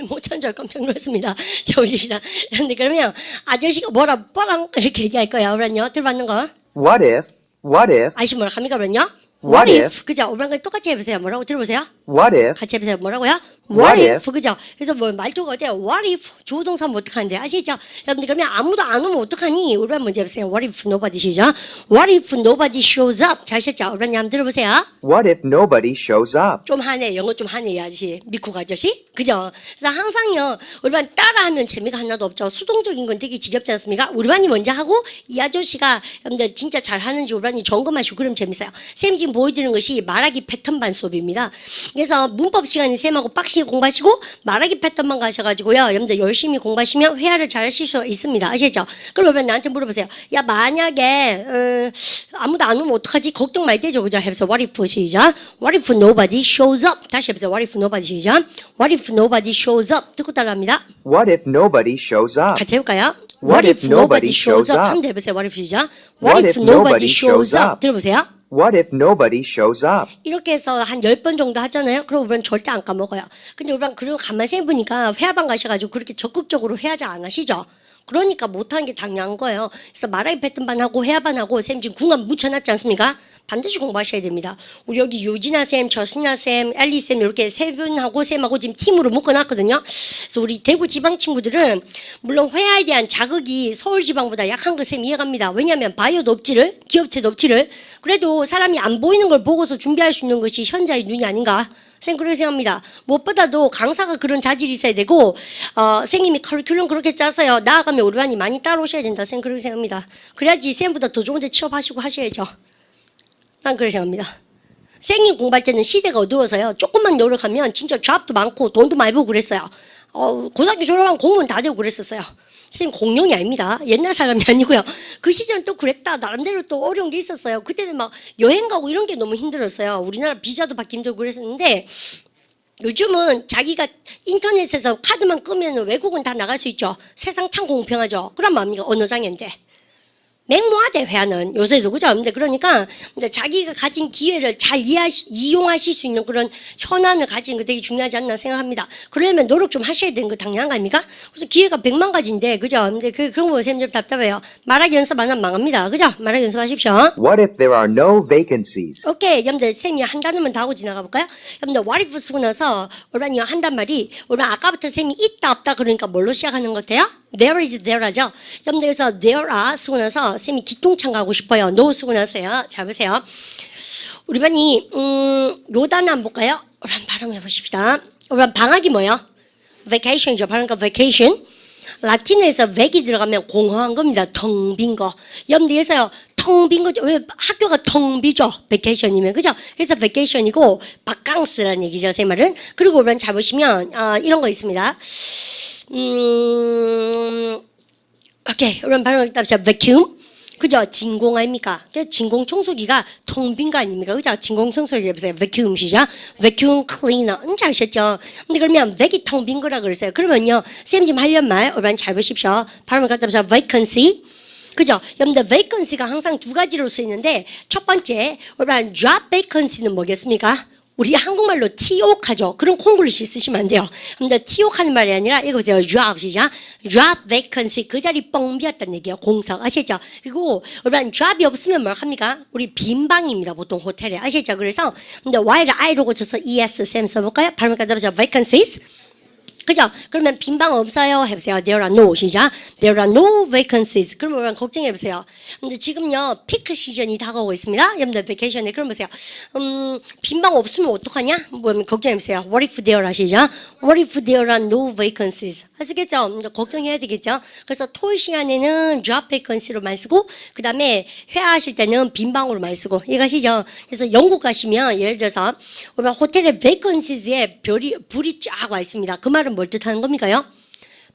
못 찾아 깜짝 놀랐습니다. 자, 보십시다. 근데 그러면 아저씨가 뭐랑 이렇게 얘기할 거야. 그러면요. 들어봤는 거? What if? What if? 아저씨 뭐라 합니까? 그러면요. What if? 그죠? 오랑 똑같이 해보세요. 뭐라고 들어보세요. What if? 같이 해보세요. 뭐라고요? What if? 그죠? 그래서 뭐 말투가 어때요? What if? 조동사 하면 어떡하는데? 아시죠? 여러분들 그러면 아무도 안 오면 어떡하니? 우리 한번 해보세요. What if nobody 시죠? What if nobody shows up? 잘 썼죠? 우리 한번 들어보세요. What if nobody shows up? 좀 하네. 영어 좀 하네, 이 아저씨. 미국 아저씨. 그죠? 그래서 항상요, 우리 반 따라하면 재미가 하나도 없죠. 수동적인 건 되게 지겹지 않습니까? 우리 반이 먼저 하고, 이 아저씨가 여러분들 진짜 잘하는지 우리 반이 점검하시고 그럼 재밌어요. 쌤 지금 보여드리는 것이 말하기 패턴반 수업입니다. 그래서 문법 시간에 쌤하고 빡시게 공부하시고, 말하기 패턴만 가셔가지고요. 여러분들 열심히 공부하시면 회화를 잘 하실 수 있습니다. 아시죠? 그럼 여러분 나한테 물어보세요. 야, 만약에, 아무도 안 오면 어떡하지? 걱정 많이 되죠. 그죠? 해보세요. What if 시작. What if nobody shows up? 다시 해보세요. What if nobody 시작. What if nobody shows up? 듣고 따라합니다. What if nobody shows up? 같이 해볼까요? What if nobody shows up? 한번 해보세요. What if 시작. What if nobody shows up? 들어보세요. What if nobody shows up? 이렇게 해서 한 10번 정도 하잖아요. 그럼 우리는 절대 안 까먹어요. 근데 우리는 그리고 가만히 생각해보니까 회화방 가셔가지고 그렇게 적극적으로 회화자 안 하시죠? 그러니까 못하는 게 당연한 거예요. 그래서 말하기 패턴반하고 회화반하고 쌤 지금 궁합 묻혀놨지 않습니까? 반드시 공부하셔야 됩니다. 우리 여기 유진아 쌤, 저신아 쌤, 엘리 쌤 이렇게 세 분하고 쌤하고 지금 팀으로 묶어놨거든요. 그래서 우리 대구 지방 친구들은 물론 회화에 대한 자극이 서울 지방보다 약한 거 쌤 이해갑니다. 왜냐하면 바이오 업지를, 기업체 업지를 그래도 사람이 안 보이는 걸 보고서 준비할 수 있는 것이 현자의 눈이 아닌가. 쌤 그렇게 생각합니다. 무엇보다도 강사가 그런 자질이 있어야 되고 선생님이 커리큘럼 그렇게 짜서요. 나아가면 우리 반이 많이 따라오셔야 된다. 쌤 그렇게 생각합니다. 그래야지 쌤보다 더 좋은 데 취업하시고 하셔야죠. 난 그렇게 생각합니다. 쌤이 공부할 때는 시대가 어두워서요. 조금만 노력하면 진짜 잡도 많고 돈도 많이 벌고 그랬어요. 고등학교 졸업하면 공무원 다 되고 그랬었어요. 선생님 공룡이 아닙니다. 옛날 사람이 아니고요. 그 시절은 또 그랬다. 나름대로 또 어려운 게 있었어요. 그때는 막 여행 가고 이런 게 너무 힘들었어요. 우리나라 비자도 받기 힘들고 그랬었는데 요즘은 자기가 인터넷에서 카드만 끄면 외국은 다 나갈 수 있죠. 세상 참 공평하죠. 그런 마음이가 어느 장인데. 맹모하대 회화는 요새도 그죠? 근데 그러니까 이제 자기가 가진 기회를 잘 이용하실 수 있는 그런 현안을 가진 거 되게 중요하지 않나 생각합니다. 그러려면 노력 좀 하셔야 되는 거 당연한 거 아닙니까? 그래서 기회가 100만 가지인데 그죠? 근데 그런 거 쌤 좀 답답해요. 말하기 연습 안 하면 망합니다. 그죠? 말하기 연습하십시오. What if there are no vacancies? 오케이, 여러분들 쌤이 한 단어만 다 하고 지나가 볼까요? 여러분들 what if 쓰고 나서 우리가 한단 말이 우리가 아까부터 쌤이 있다 없다 그러니까 뭘로 시작하는 것 같아요? There is there 하죠. 여러분들 그래서 there are 쓰고 나서 쌤이 기똥찬 가고 싶어요. no 쓰고 나서요. 자 보세요. 우리 반이 요 단어 한번 볼까요? 우리 한번 발음해 보십시다. 우리 반 방학이 뭐예요? vacation이죠. 발음가 vacation. 라틴어에서 vac이 들어가면 공허한 겁니다. 텅 빈 거. 여러분들 그래서요. 텅 빈 거죠. 왜 학교가 텅 비죠? 베케이션이면 그죠? 그래서 베케이션이고 바캉스라는 얘기죠. 제 말은. 그리고 여러분 잘 보시면 이런 거 있습니다. 오케이. 여러분 바로 답자 vacuum. 그죠? 진공 아닙니까? 진공 청소기가 텅 빈 거 아닙니까? 그죠? 진공 청소기 해보세요. vacuum 시작. vacuum cleaner. 잘 아셨죠? 근데 그러면 vac이 텅 빈 거라 그랬어요. 그러면요. 쌤 지금 하려는 말 여러분 잘 보십시오. 바로 답자 vacancy. 그죠? 여러분들 vacancy가 항상 두 가지로 쓰이는데 첫 번째 여러분 drop vacancy는 뭐겠습니까? 우리 한국말로 티옥하죠. 그런 콩글리시 쓰시면 안 돼요. 근데 티옥하는 말이 아니라 이거 보세요. drop 시작. drop vacancy 그 자리 뻥 비었다는 얘기예요. 공석 아시죠? 그리고 여러분 drop이 없으면 뭘 합니까? 우리 빈방입니다. 보통 호텔에 아시죠? 그래서 근데 Y를 I로 고쳐서 ES 쌤 써볼까요? 발음까지 해보자. vacancies. 그죠? 그러면 빈방 없어요. 해보세요. There are no 시작. There are no vacancies. 그러면 여러분 걱정해보세요. 근데 지금요 피크 시즌이 다가오고 있습니다. 여러분들 베케이션에 그럼 보세요. 빈방 없으면 어떡하냐? 뭐 걱정해보세요. What if there are 시작. What if there are no vacancies? 아시겠죠? 걱정해야 되겠죠? 그래서 토요 시간에는 drop vacancy로 많이 쓰고 그 다음에 회화하실 때는 빈방으로 많이 쓰고 이해가시죠? 그래서 영국 가시면 예를 들어서 우리 호텔의 vacancies에 불이 쫙 와 있습니다. 그 말은 뭘 뜻하는 겁니까요?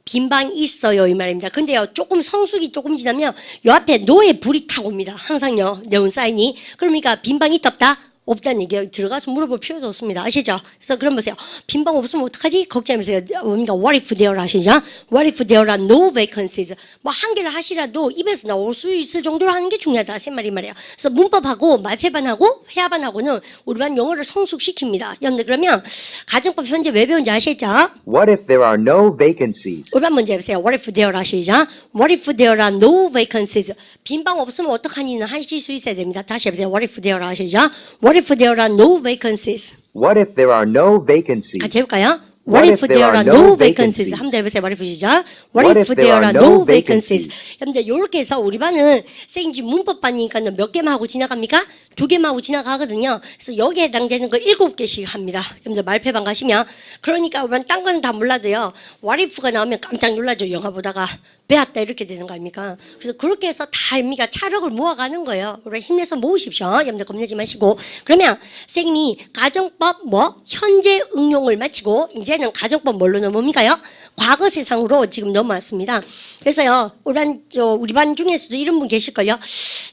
빈방 있어요 이 말입니다. 근데요 조금 성수기 조금 지나면 요 앞에 노에 불이 탁 옵니다. 항상요 네온 사인이. 그러니까 빈방 있다 없다? 없다는 얘기예요. 들어가서 물어볼 필요도 없습니다. 아시죠? 그래서 그럼 보세요. 빈방 없으면 어떡하지? 걱정해보세요. 뭡니까? What if there are 아시죠? What if there are no vacancies? 뭐 한 개를 하시라도 입에서 나올 수 있을 정도로 하는 게 중요하다. 세 말이 말이에요. 그래서 문법하고 말패반하고 회화반하고는 우리 반 영어를 성숙시킵니다. 여러분들 그러면 가정법 현재 왜 배운지 아시죠? What if there are no vacancies? 우리 반 문제 해보세요. What if there are 아시죠? What if there are no vacancies? 빈방 없으면 어떡하니는 하실 수 있어야 됩니다. 다시 해보세요. What if there are 아시죠? What if there are no vacancies? What if there are no vacancies? 같이 해볼까요? What if there are no vacancies? 한번 더 해보세요. What if 시작. What if there are no vacancies? 여러분들 이렇게 해서 우리 반은 쌤지 문법반이니까 몇 개만 하고 지나갑니까? 2개만 하고 지나가거든요. 그래서 여기에 해당되는 거 7개씩 합니다. 여러분들 말패반 가시면 그러니까 우리 딴 거는 다 몰라도요. What if가 나오면 깜짝 놀라죠. 영화 보다가 배웠다 이렇게 되는 거 아닙니까? 그래서 그렇게 해서 다 의미가 차력을 모아가는 거예요. 우리 힘내서 모으십시오. 여러분들 겁내지 마시고. 그러면 선생님이 가정법 현재 응용을 마치고 이제는 가정법 뭘로 넘어옵니까요? 과거 세상으로 지금 넘어왔습니다. 그래서요 우리 반 중에서도 이런 분 계실걸요.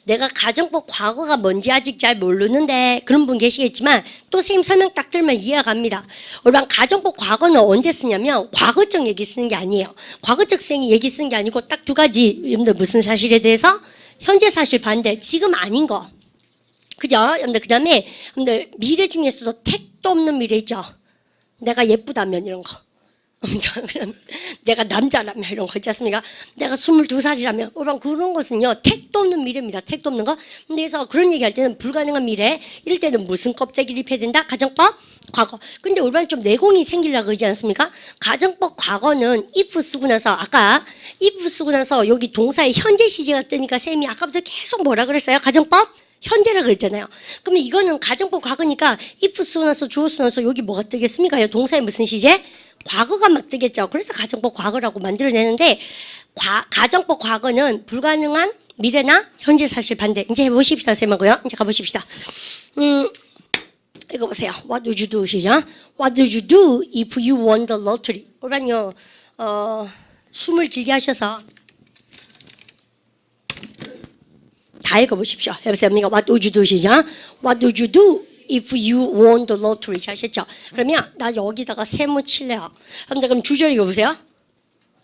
내가 가정법 과거가 뭔지 아직 잘 모르는데 그런 분 계시겠지만 또 선생님 설명 딱 들으면 이해가 갑니다. 우리 반 가정법 과거는 언제 쓰냐면 과거적 얘기 쓰는 게 아니에요. 과거적 생이 얘기 쓰는 게 아니고 딱 2가지. 여러분들 무슨 사실에 대해서? 현재 사실 반대. 지금 아닌 거. 그죠? 여러분들 그 다음에 여러분들 미래 중에서도 택도 없는 미래 있죠. 내가 예쁘다면 이런 거. 내가 남자라면 이런 거 있지 않습니까? 내가 22살이라면 오랑 그런 것은요 택도 없는 미래입니다. 택도 없는 거. 근데 그래서 그런 얘기할 때는 불가능한 미래 이럴 때는 무슨 껍데기를 입혀야 된다? 가정법 과거. 근데 우리는 좀 내공이 생기려고 그러지 않습니까? 가정법 과거는 if 쓰고 나서 아까 if 쓰고 나서 여기 동사의 현재 시제가 뜨니까 쌤이 아까부터 계속 뭐라 그랬어요? 가정법 현재라 그랬잖아요. 그러면 이거는 가정법 과거니까 if 쓰고 나서 주어 쓰고 나서 여기 뭐가 뜨겠습니까? 동사의 무슨 시제? 과거가 막 뜨겠죠. 그래서 가정법 과거라고 만들어내는데 가정법 과거는 불가능한 미래나 현재 사실 반대. 이제 해보십시다 쌤하고요. 이제 가보십시다. 이거 보세요. What would you do 시작. What would you do if you won the lottery? 오란요 숨을 길게 하셔서 다 읽어보십시오. 해보세요. What would you do 시작. What would you do if you won the lottery? 아셨죠? 그러면 나 여기다가 세모 칠래요. 그럼 주절 읽어보세요.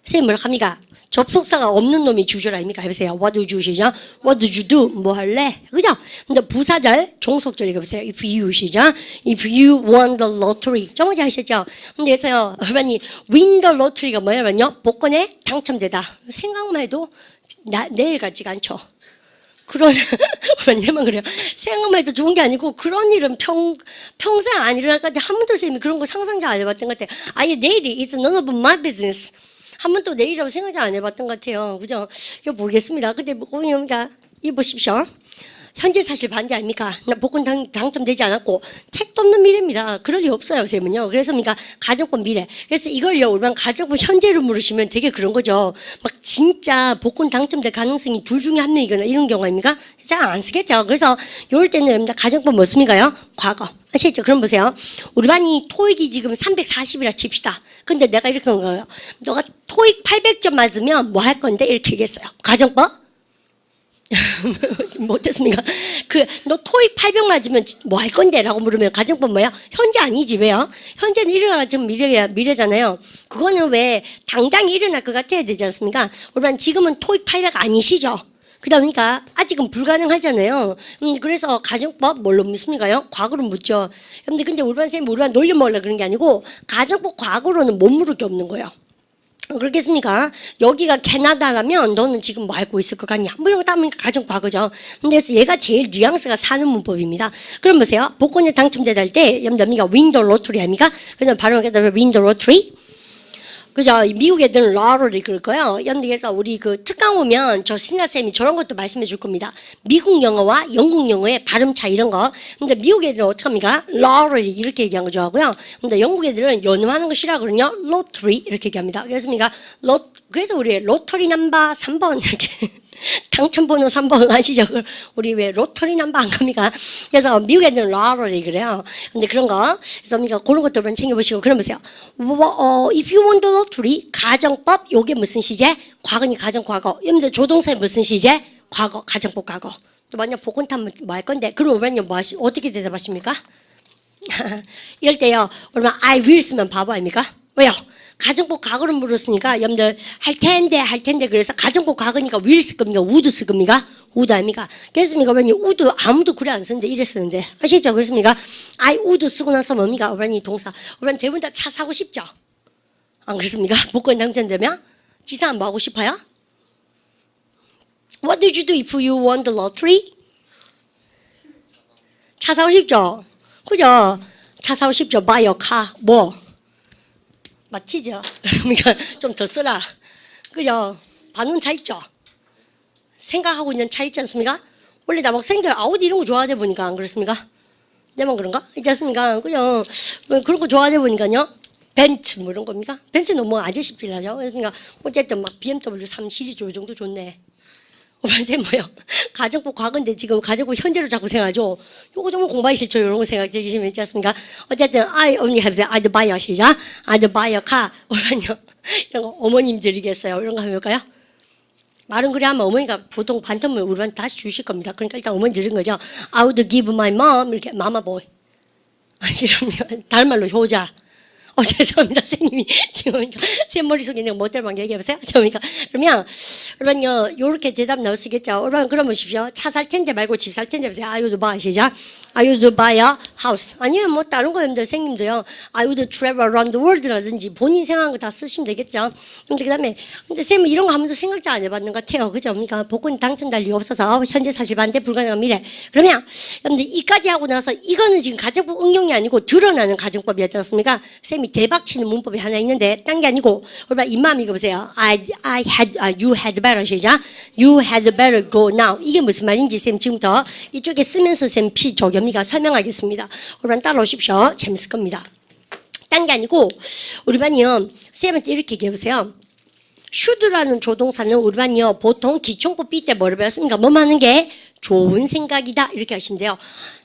쌤 뭐라 합니까? 접속사가 없는 놈이 주절 아닙니까? 해보세요. What would you 시작. What would you do? 뭐 할래? 그죠? 근데 부사절, 종속절 읽어보세요. If you 시작. If you won the lottery. 정말 아셨죠? 근데 그래서요. 여러분이 win the lottery가 뭐냐면요. 복권에 당첨되다. 생각만 해도 내일 같지가 않죠. 그런 왜냐면 그래요. 생각만 해도 좋은 게 아니고 그런 일은 평생 안 일어날 것 같아. 한 번도 쌤이 그런 거 상상도 안 해봤던 것 같아요. 아예 내일이 it's none of my business. 한 번도 내일이라고 생각도 안 해봤던 것 같아요. 그죠? 이거 모르겠습니다. 근데 뭐 그러니까 이 보십시오. 현재 사실 반대 아닙니까? 나 복권 당첨되지 않았고 택도 없는 미래입니다. 그럴 리 없어요, 쌤은요. 그래서 그러니까 가정법 미래. 그래서 이걸요, 우리가 가정법 현재로 물으시면 되게 그런 거죠. 막 진짜 복권 당첨될 가능성이 둘 중에 한 명이거나 이런 경우 아닙니까? 잘 안 쓰겠죠. 그래서 이럴 때는 가정법 뭐 씁니까요? 과거. 아시겠죠? 그럼 보세요. 우리 반이 토익이 지금 340이라 칩시다. 근데 내가 이렇게 한 거예요. 너가 토익 800점 맞으면 뭐 할 건데? 이렇게 얘기했어요. 가정법? 못했습니까? 너 토익 800 맞으면 뭐 할 건데? 라고 물으면 가정법 뭐야? 현재 아니지, 왜요? 현재는 일어나 좀 미래잖아요. 그거는 왜 당장 일어날 것 같아야 되지 않습니까? 우리 지금은 토익 800 아니시죠? 그러니까 아직은 불가능하잖아요. 그래서 가정법 뭘로 묻습니까요? 과거로 묻죠. 근데 우리 반 선생님 우리 반 놀려 먹으려 그런 게 아니고 가정법 과거로는 못 물을 게 없는 거예요. 그렇겠습니까? 여기가 캐나다라면 너는 지금 뭐 알고 있을 것 같냐? 뭐 이런 거 따면 가정 과거죠. 그래서 얘가 제일 뉘앙스가 사는 문법입니다. 그럼 보세요. 복권에 당첨되다 할 때 여러분들 윈도우 로터리 아닙니까? 그래서 바로 윈도우 로터리. 그죠? 미국 애들은 러를 그럴 거예요. 연대에서 우리 그 특강 오면 저 신하쌤이 저런 것도 말씀해 줄 겁니다. 미국 영어와 영국 영어의 발음 차이 이런 거. 근데 미국 애들은 어떻게 합니까? 러를 이렇게 얘기하는 거 좋아하고요. 근데 영국 애들은 연음하는 거 싫어하거든요. 로터리 이렇게 얘기합니다. 그래서 우리 로터리 넘버 3번 이렇게 당첨번호 3번 아시죠? 우리 왜 로터리 넘버 안 갑니까? 그래서 미국 애들은 러를 그래요. 근데 그런 거. 그래서 우리가 그런 것도 한번 챙겨보시고 그럼 보세요. If you want the lottery, 가정법, 요게 무슨 시제? 과거니 가정 과거. 여러분들 조동사의 무슨 시제? 과거, 가정법 과거. 또 만약 복권 타면 뭐 할 건데? 그럼 우리는 어떻게 대답하십니까? 이럴 때요, 우리는 I will 쓰면 바보 아닙니까? 왜요? 가정법 과거를 물었으니까 여러분들 할 텐데 그래서 가정법 과거니까 will 쓸 겁니까? would 쓸 겁니까? would 아닙니까? 그랬습니까? 왜냐 would 아무도 그래 안 쓰는데 이래 쓰는데 아시죠? 그렇습니까? I would 쓰고 나서 뭡니까? 우리는 동사. 우리는 대부분 다 차 사고 싶죠? 안 그렇습니까? 복권 당첨되면 지사 뭐 하고 싶어요? What did you do if you won the lottery? 차 사고 싶죠? 그죠? 차 사고 싶죠? Buy a car. 뭐? 맞히죠? 그러니까 좀 더 쓰라. 그죠? 반응 차 있죠? 생각하고 있는 차 있지 않습니까? 원래 나 막 생들 아우디 이런 거 좋아하다 보니까 안 그렇습니까? 내만 그런가? 있지 않습니까? 그죠? 그런 거 좋아하다 보니까요. 벤츠 뭐 이런 겁니까? 벤츠는 뭐 아저씨 필요하죠. 그러니까 어쨌든 막 BMW 3 시리즈 요 정도 좋네. 선생님 뭐요? 가정법 과거인데 지금 가정법 현재로 자꾸 생각하죠. 요거 정말 공부하기 싫죠. 이런 거 생각 들으시면 있지 않습니까? 어쨌든 I only have I'd buy a 시작. I'd buy a car. 뭐라뇨? 이런 거 어머님들이겠어요. 이런 거 하면 볼까요? 말은 그래 하면 어머니가 보통 반텀을 우리한테 다시 주실 겁니다. 그러니까 일단 어머니 들은 거죠. I would give my mom 이렇게 mama boy. 아니면 다른 말로 효자. 죄송합니다. 선생님이 지금 제 머릿속에 있는 못될 막 얘기해보세요. 그러면 요렇게 대답 나오시겠죠. 그러면 보십시오. 차 살 텐데 말고 집 살 텐데 보세요. I would buy 시작. I would buy a house. 아니면 뭐 다른 거였는데 선생님도요. I would travel around the world라든지 본인 생각한 거 다 쓰시면 되겠죠. 근데 그다음에 선생님은 이런 거 한 번도 생각 잘 안 해봤는 것 같아요. 그죠? 그러니까 복권 당첨될 리가 없어서 현재 사실 반대 불가능한 미래. 그러면 여러분들 이까지 하고 나서 이거는 지금 가정법 응용이 아니고 드러나는 가정법이었지 않습니까? 쌤이 대박 치는 문법이 하나 있는데 딴 게 아니고 얼마 입마음 이거 보세요. You had better 시작. You had better go now. 이게 무슨 말인지 쌤 지금부터 이쪽에 쓰면서 쌤 조겸이가 설명하겠습니다. 얼마 따라오십시오. 재밌을 겁니다. 딴 게 아니고 우리 반이요. 쌤한테 이렇게 얘기해 보세요. should라는 조동사는 우리 반이요. 보통 기총법 B 때 뭐를 배웠습니까? 뭐 하는 게 좋은 생각이다 이렇게 하시면 돼요.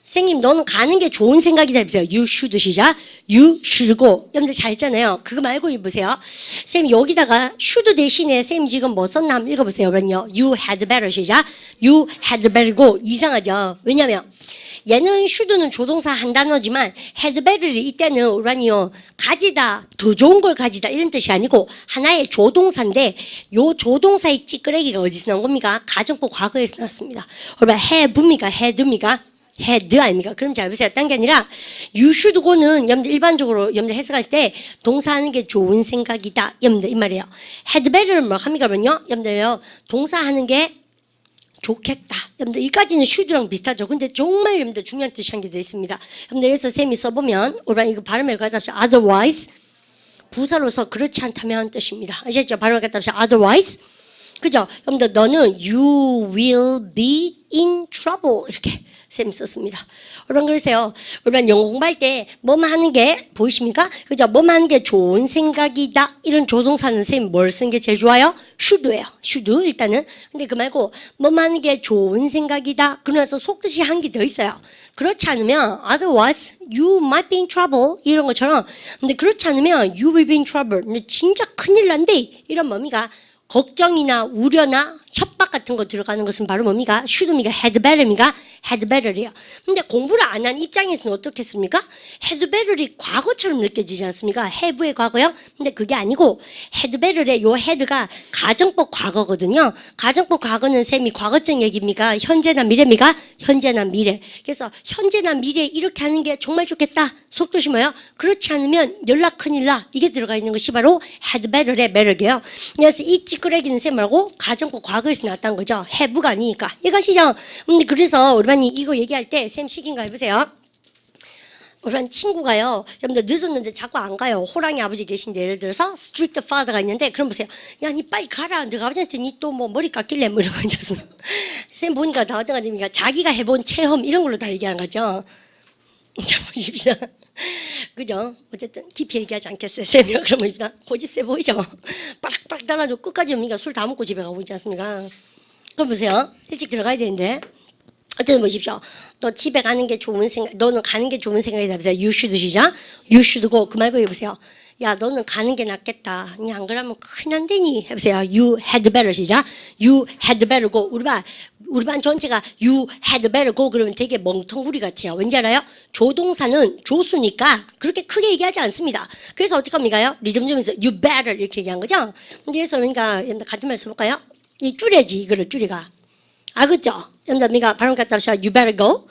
선생님 너는 가는 게 좋은 생각이다 해보세요. You should 시작. You should go. 여러분들 잘 있잖아요. 그거 말고 입으세요. 선생님 여기다가 should 대신에 선생님 지금 뭐 썼나 한번 읽어보세요. 그럼요. You had better 시작. You had better go. 이상하죠. 왜냐면 얘는 should는 조동사 한 단어지만 had better이 이때는 우리요 가지다 더 좋은 걸 가지다 이런 뜻이 아니고 하나의 조동사인데 요 조동사의 찌끄레기가 어디서 나온 겁니까? 가정법 과거에서 나왔습니다. 그러면 have입니까? had입니까? had 아닙니까? 그럼 잘 보세요. 딴 게 아니라 you should go는 여러분들 일반적으로 여러분들 해석할 때 동사하는 게 좋은 생각이다. 여러분들 이 말이에요. had better는 뭐 합니까? 그러면요. 여러분들요. 동사하는 게 좋겠다. 여러분들 이까지는 should랑 비슷하죠. 근데 정말 여러분들 중요한 뜻이 한 개 더 있습니다. 여러분들 여기서 쌤이 써보면 우리 이거 발음을 갖다 합시다. otherwise 부사로서 그렇지 않다면 뜻입니다. 아시겠죠? 발음을 갖다 합시다. otherwise 그죠? 여러분들 너는 you will be in trouble 이렇게 쌤이 썼습니다. 여러분 그러세요. 여러분 영어 공부할 때 뭐만 하는 게 보이십니까? 그죠? 뭐만 하는 게 좋은 생각이다. 이런 조동사는 쌤이 뭘 쓴 게 제일 좋아요? should예요. should 일단은. 근데 그 말고 뭐만 하는 게 좋은 생각이다. 그러면서 속뜻이 한 개 더 있어요. 그렇지 않으면 otherwise you might be in trouble 이런 것처럼. 근데 그렇지 않으면 you will be in trouble. 근데 진짜 큰일 난데 이런 뭡니까? 걱정이나 우려나 협박 같은 거 들어가는 것은 바로 뭡니까? should입니까? had better입니까? had better이에요. 근데 공부를 안 한 입장에서는 어떻겠습니까? had better이 과거처럼 느껴지지 않습니까? have의 과거요? 근데 그게 아니고 had better의 요 had가 가정법 과거거든요. 가정법 과거는 쌤이 과거적 얘기입니까? 현재나 미래입니까? 현재나 미래. 그래서 현재나 미래 이렇게 하는 게 정말 좋겠다. 속도시 뭐예요? 그렇지 않으면 연락 큰일 나. 이게 들어가 있는 것이 바로 had better의 better게요. 그래서 이 찌끄레기는 쌤 말고 가정법 과거에서 나왔다는 거죠. have가 아니니까. 이것이죠. 근데 그래서 우리반이 이거 얘기할 때 쌤 시킨가 해보세요. 우리 친구가요. 여러분들 늦었는데 자꾸 안 가요. 호랑이 아버지 계신데 예를 들어서 strict father가 있는데 그럼 보세요. 야, 니 빨리 가라. 너가 아버지한테 니 또 뭐 머리 깎길래 뭐 이런 거 있잖아. 쌤 보니까 나왔던 거 아닙니까? 자기가 해본 체험 이런 걸로 다 얘기하는 거죠. 자, 보십시오. 그죠? 어쨌든 깊이 얘기하지 않겠어요. 쌤이요. 그러면 고집세 보이죠? 빠락빠락 달아줘 끝까지 옵니까? 술 다 먹고 집에 가고 있지 않습니까? 그럼 보세요. 일찍 들어가야 되는데. 어쨌든 보십시오. 너 집에 가는 게 좋은 생각, 너는 가는 게 좋은 생각이다. 보세요. You should 시작. You should go. 그 말고 해보세요. 야, 너는 가는 게 낫겠다. 아니, 안 그러면 큰일 안 되니? 해보세요. You had better 시작. You had better go. 우리 반 전체가 you had better go 그러면 되게 멍텅구리 같아요. 왠지 알아요? 조동사는 조수니까 그렇게 크게 얘기하지 않습니다. 그래서 어떻게 합니까요? 리듬 점에서 you better 이렇게 얘기한 거죠. 그래서 그러니까 같은 말 써볼까요? 이 줄여지 이거를 줄이가. 아, 그죠? 여러분들 발음 갖다 합시다. You better go.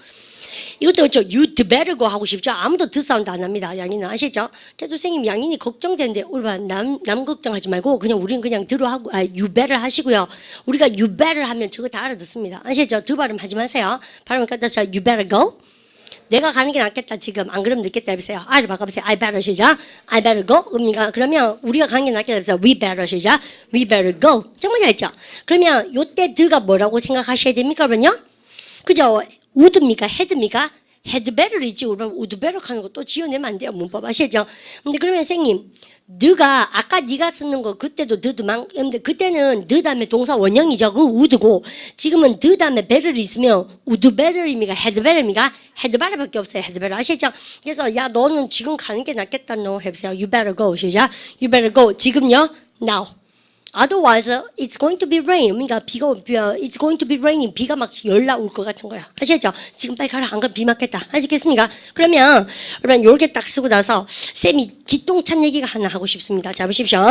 이것도 그렇죠. You'd better go 하고 싶죠. 아무도 드 사운드 안 합니다. 양인은 아시죠? 태도 선생님 양인이 걱정되는데 우리 남 걱정하지 말고 그냥 우리는 그냥 들어 하고 you better 하시고요. 우리가 you better 하면 저거 다 알아듣습니다. 아시죠? 두 발음 하지 마세요. 발음 갖다 합시다. You better go. 내가 가는 게 낫겠다 지금. 안 그러면 늦겠다 해보세요. I를 바꿔보세요. I better 시작. I better go. 그러면 우리가 가는 게 낫겠다 해보세요. We better 시작. We better go. 정말 잘했죠? 그러면 요때 드가 뭐라고 생각하셔야 됩니까? 그러면요? 그죠? would입니까? had입니까? had better이지. 그러면 would better 하는 거 또 지어내면 안 돼요. 문법 아시죠? 근데 그러면 선생님 드가 아까 네가 쓰는 거 그때도 드드만 근데 그때는 드 다음에 동사 원형이죠. 그 would고 지금은 드 다음에 better이 있으면 would better입니까? had better입니까? had better밖에 없어요. had better 아시죠? 그래서 야 너는 지금 가는 게 낫겠다. 너 해보세요. You better go 시작. You better go. 지금요? Now. Otherwise, it's going to be rain. 그러니까 it's going to be raining. 비가 막 열나 올 것 같은 거야. 아시겠죠? 지금 빨리 가라. 안 그러면 비 맞겠다. 아시겠습니까? 그러면 여러분 이렇게 딱 쓰고 나서 쌤이 기똥찬 얘기가 하나 하고 싶습니다. 자 보십시오.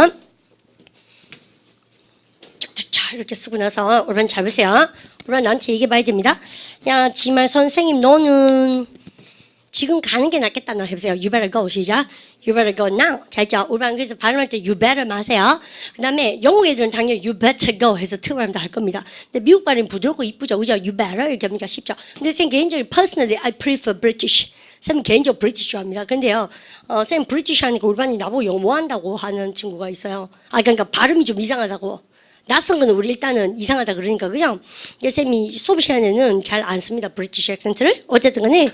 자 이렇게 쓰고 나서 여러분 잘 보세요. 여러분 나한테 얘기해 봐야 됩니다. 야 지말 선생님 너는 지금 가는 게 낫겠다. 너 해보세요. You better go 시작. You better go now. 잘죠? 우리 그래서 발음할 때 you better 마세요. 그 다음에 영국 애들은 당연히 you better go 해서 특 발음도 할 겁니다. 근데 미국 발음이 부드럽고 이쁘죠. 그죠? You better 이렇게 하니까 쉽죠. 근데 쌤 개인적으로 personally I prefer British. 쌤 개인적으로 브리티시 좋아합니다. 근데요, 쌤 브리티시 하니까 우리 반이 나보고 영어 뭐 한다고 하는 친구가 있어요. 그러니까 발음이 좀 이상하다고. 낯선 거는 우리 일단은 이상하다 그러니까 그죠? 쌤이 수업 시간에는 잘 안 씁니다. 브리티시 액센트를. 어쨌든 간에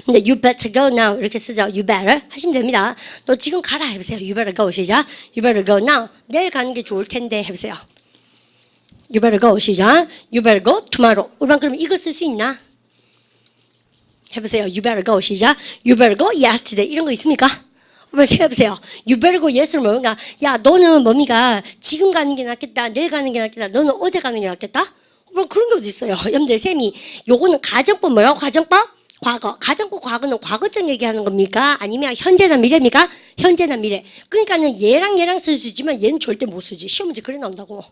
근데 you better go now 이렇게 쓰죠. You better 하시면 됩니다. 너 지금 가라 해보세요. You better go 시작. You better go now. 내일 가는 게 좋을 텐데 해보세요. You better go 시작. You better go tomorrow. 우리 반 그러면 이거 쓸 수 있나? 해보세요. You better go 시작. You better go yesterday 이런 거 있습니까? 한번 해보세요. You better go yes는 뭔가 야 너는 뭡니까 지금 가는 게 낫겠다 내일 가는 게 낫겠다 너는 어제 가는 게 낫겠다 뭐 그런 게 어디 있어요. 여러분들 쌤이 요거는 가정법 뭐라고 가정법? 과거. 가정법 과거는 과거적 얘기하는 겁니까? 아니면 현재나 미래입니까? 현재나 미래. 그러니까는 얘랑 쓸 수 있지만 얘는 절대 못 쓰지. 시험 문제 그래 나온다고.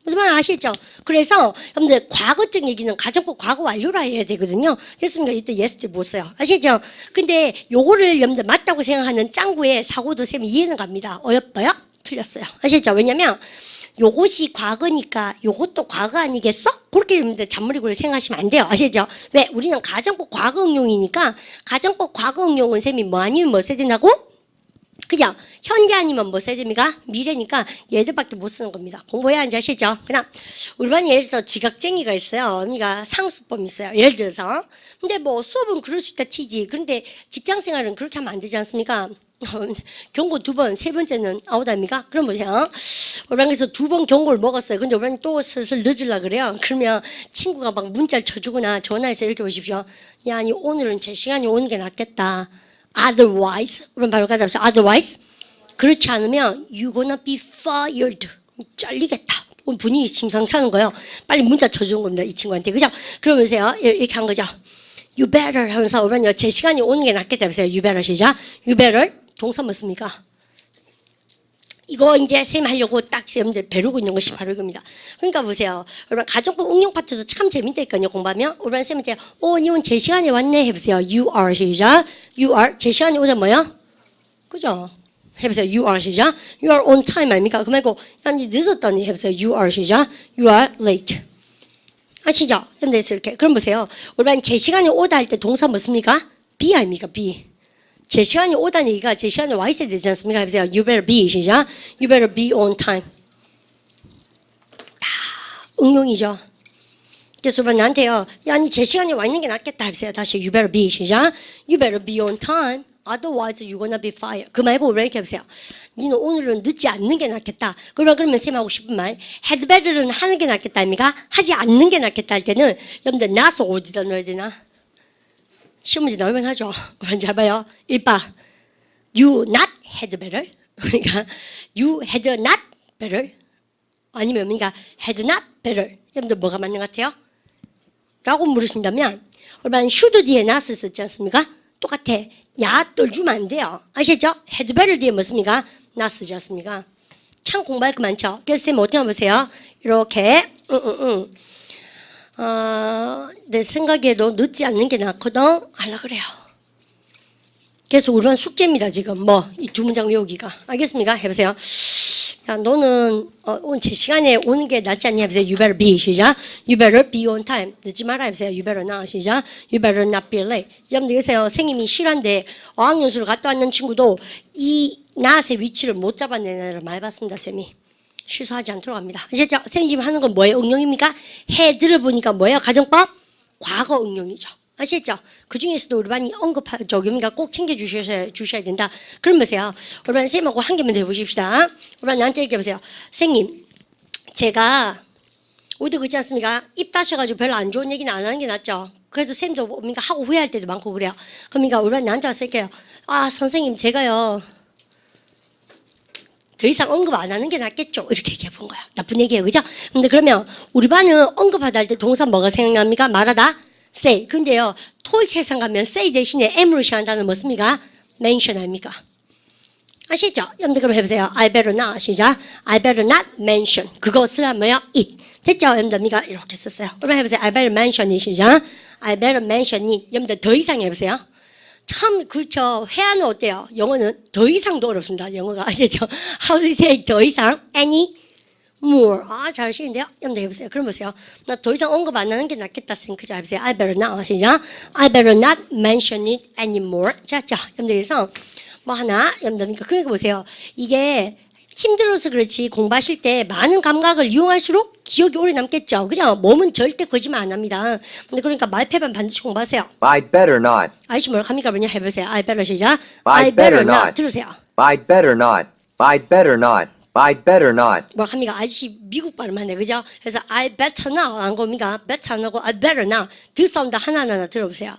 무슨 말 아시죠? 그래서 여러분들 과거적 얘기는 가정법 과거 완료라 해야 되거든요. 그렇습니까? 이때 yesterday 못 써요. 아시죠? 근데 요거를 여러분들 맞다고 생각하는 짱구의 사고도 쌤이 이해는 갑니다. 어렵어요? 틀렸어요. 아시죠? 왜냐면 요것이 과거니까 요것도 과거 아니겠어? 그렇게 여러분들 잔머리구를 생각하시면 안 돼요. 아시죠? 왜? 우리는 가정법 과거 응용이니까 가정법 과거 응용은 쌤이 뭐 아니면 뭐 써야 된다고? 그죠? 현재 아니면 뭐 써야 됩니까? 미래니까 얘들밖에 못 쓰는 겁니다. 공부해야 하는지 아시죠? 그다음 우리 반에 예를 들어 지각쟁이가 있어요. 언니가 상습범 있어요. 예를 들어서. 근데 뭐 수업은 그럴 수 있다 치지. 그런데 직장 생활은 그렇게 하면 안 되지 않습니까? 경고 2번, 세 번째는 아웃 아닙니까? 그럼 보세요. 우리 반에서 2번 경고를 먹었어요. 근데 우리 반이 또 슬슬 늦으려 그래요. 그러면 친구가 막 문자를 쳐주거나 전화해서 이렇게 보십시오. 야, 아니 오늘은 제 시간이 오는 게 낫겠다. Otherwise, 그럼 바로 가다 보세요. Otherwise, 그렇지 않으면 you gonna be fired. 잘리겠다. 분위기 심상찮은 거예요. 빨리 문자 쳐주는 겁니다. 이 친구한테. 그죠? 그러면서요. 이렇게 한 거죠. You better 하면서 오면요. 제 시간이 오는 게 낫겠다. 보세요. You better 시작. You better. 동사 뭐 씁니까? 이거 이제 쌤 하려고 딱 여러분들 배우고 있는 것이 바로 이겁니다. 그러니까 보세요. 여러분 가정법 응용 파트도 참 재밌다니까요. 공부하면. 여러분 쌤한테 니온 제 시간에 왔네 해보세요. You are 시작. You are 제 시간에 오자 뭐야? 그죠? 해보세요. You are 시작. You are on time 아닙니까? 그 말고 아니 늦었다니 해보세요. You are 시작. You are late. 아시죠? 근데 이렇게 그럼 보세요. 여러분 제 시간에 오다 할 때 동사 뭐 씁니까? be 아닙니까? be. 제 시간이 오다는 얘기가 제 시간에 와 있어야 되지 않습니까? 해보세요. You better be 시작. You better be on time. 다 응용이죠. 그래서 나한테요. 야, 아니 제 시간에 와 있는 게 낫겠다. 해보세요. 다시 You better be 시작. You better be on time. Otherwise you're gonna be fired. 그 말고 왜 이렇게 해보세요. 니는 오늘은 늦지 않는 게 낫겠다. 그러면 쌤 하고 싶은 말. had better는 하는 게 낫겠다. 아닙니까? 하지 않는 게 낫겠다 할 때는 여러분들 not을 어디다 넣어야 되나? 시험 문제 나오면 하죠. 그럼 잘 봐요. 1번. You not had better. 그러니까 you had not better. 아니면 그러니까 had not better. 여러분들 뭐가 맞는 것 같아요? 라고 물으신다면 얼마나 should 뒤에 not을 썼지 않습니까? 똑같아. 야 떨주면 안 돼요. 아시죠? had better 뒤에 뭐 씁니까? not 쓰지 않습니까? 참 공부할 거 많죠. 그래서 쌤 어떻게 한번 보세요. 이렇게 내 생각에도 늦지 않는 게 낫거든 하려고 그래요. 그래서 우리만 숙제입니다. 지금 이 두 문장 외우기가. 알겠습니까? 해보세요. 야 너는 제 시간에 오는 게 낫지 않니? 해보세요. You better be 시작. You better be on time. 늦지 마라 해보세요. You better not 시작. You better not be late. 여러분들 계세요. 선생님이 실한데 어학연수를 갔다 왔는 친구도 이 not의 위치를 못 잡아내는 애를 많이 봤습니다. 쌤이. 취소하지 않도록 합니다. 아시죠? 선생님 지금 하는 건 뭐예요? 응용입니까? 해들을 보니까 뭐예요? 가정법? 과거 응용이죠. 아시죠? 그 중에서도 우리 반이 저기입니까? 꼭 챙겨주셔야 된다. 그럼 보세요. 우리 반 선생님하고 한 개만 더 해보십시다. 우리 반 나한테 이렇게 보세요. 선생님, 제가 우리도 그렇지 않습니까? 입 다셔가지고 별로 안 좋은 얘기는 안 하는 게 낫죠. 그래도 쌤도 뭡니까? 하고 후회할 때도 많고 그래요. 그러니까 우리 반 나한테 와서 할게요. 선생님 제가요. 더 이상 언급 안 하는 게 낫겠죠. 이렇게 얘기해 본 거야. 나쁜 얘기예요. 그죠? 근데 그러면 우리 반은 언급하다 할 때 동사 뭐가 생각납니까? 말하다? say. 근데요. 토익 세상 가면 say 대신에 am으로 시작한다는 뭐 씁니까? mention 아닙니까? 아시죠? 여러분들 그럼 해보세요. I better not. 시작. I better not mention. 그것을 하면요. it. 됐죠? 여러분들 이렇게 썼어요. 그럼 해보세요. I better mention it. 시작. I better mention it. 여러분들 더 이상 해보세요. 참 그렇죠. 회화는 어때요? 영어는 더 이상도 어렵습니다. 영어가 아시죠? How do you say 더 이상? Any more. 잘 하시는데요? 여러분들 해보세요. 그럼 보세요. 나 더 이상 언급 안 하는 게 낫겠다. 생각하죠. 해보세요. I better not. 시작. I better not mention it anymore. 자, 여러분들 그래서 뭐 하나 여러분들 그러니까 보세요. 이게 힘들어서 그렇지 공부하실 때 많은 감각을 이용할수록 기억이 오래 남겠죠. 그죠? 몸은 절대 거짓말 안 합니다. 근데 그러니까 말패반 반드시 공부하세요. I better not. 아이씨 뭐라고 합니까? 그냥 해보세요. I better 시작. I better not. 들으세요. I better not. I better not. I better not. 뭐라고 합니까? 아이씨 미국 발음하네. 그죠? 그래서 I better not 안 겁니까? better 안 하고 I better not. 드 사운드 하나하나 들어보세요.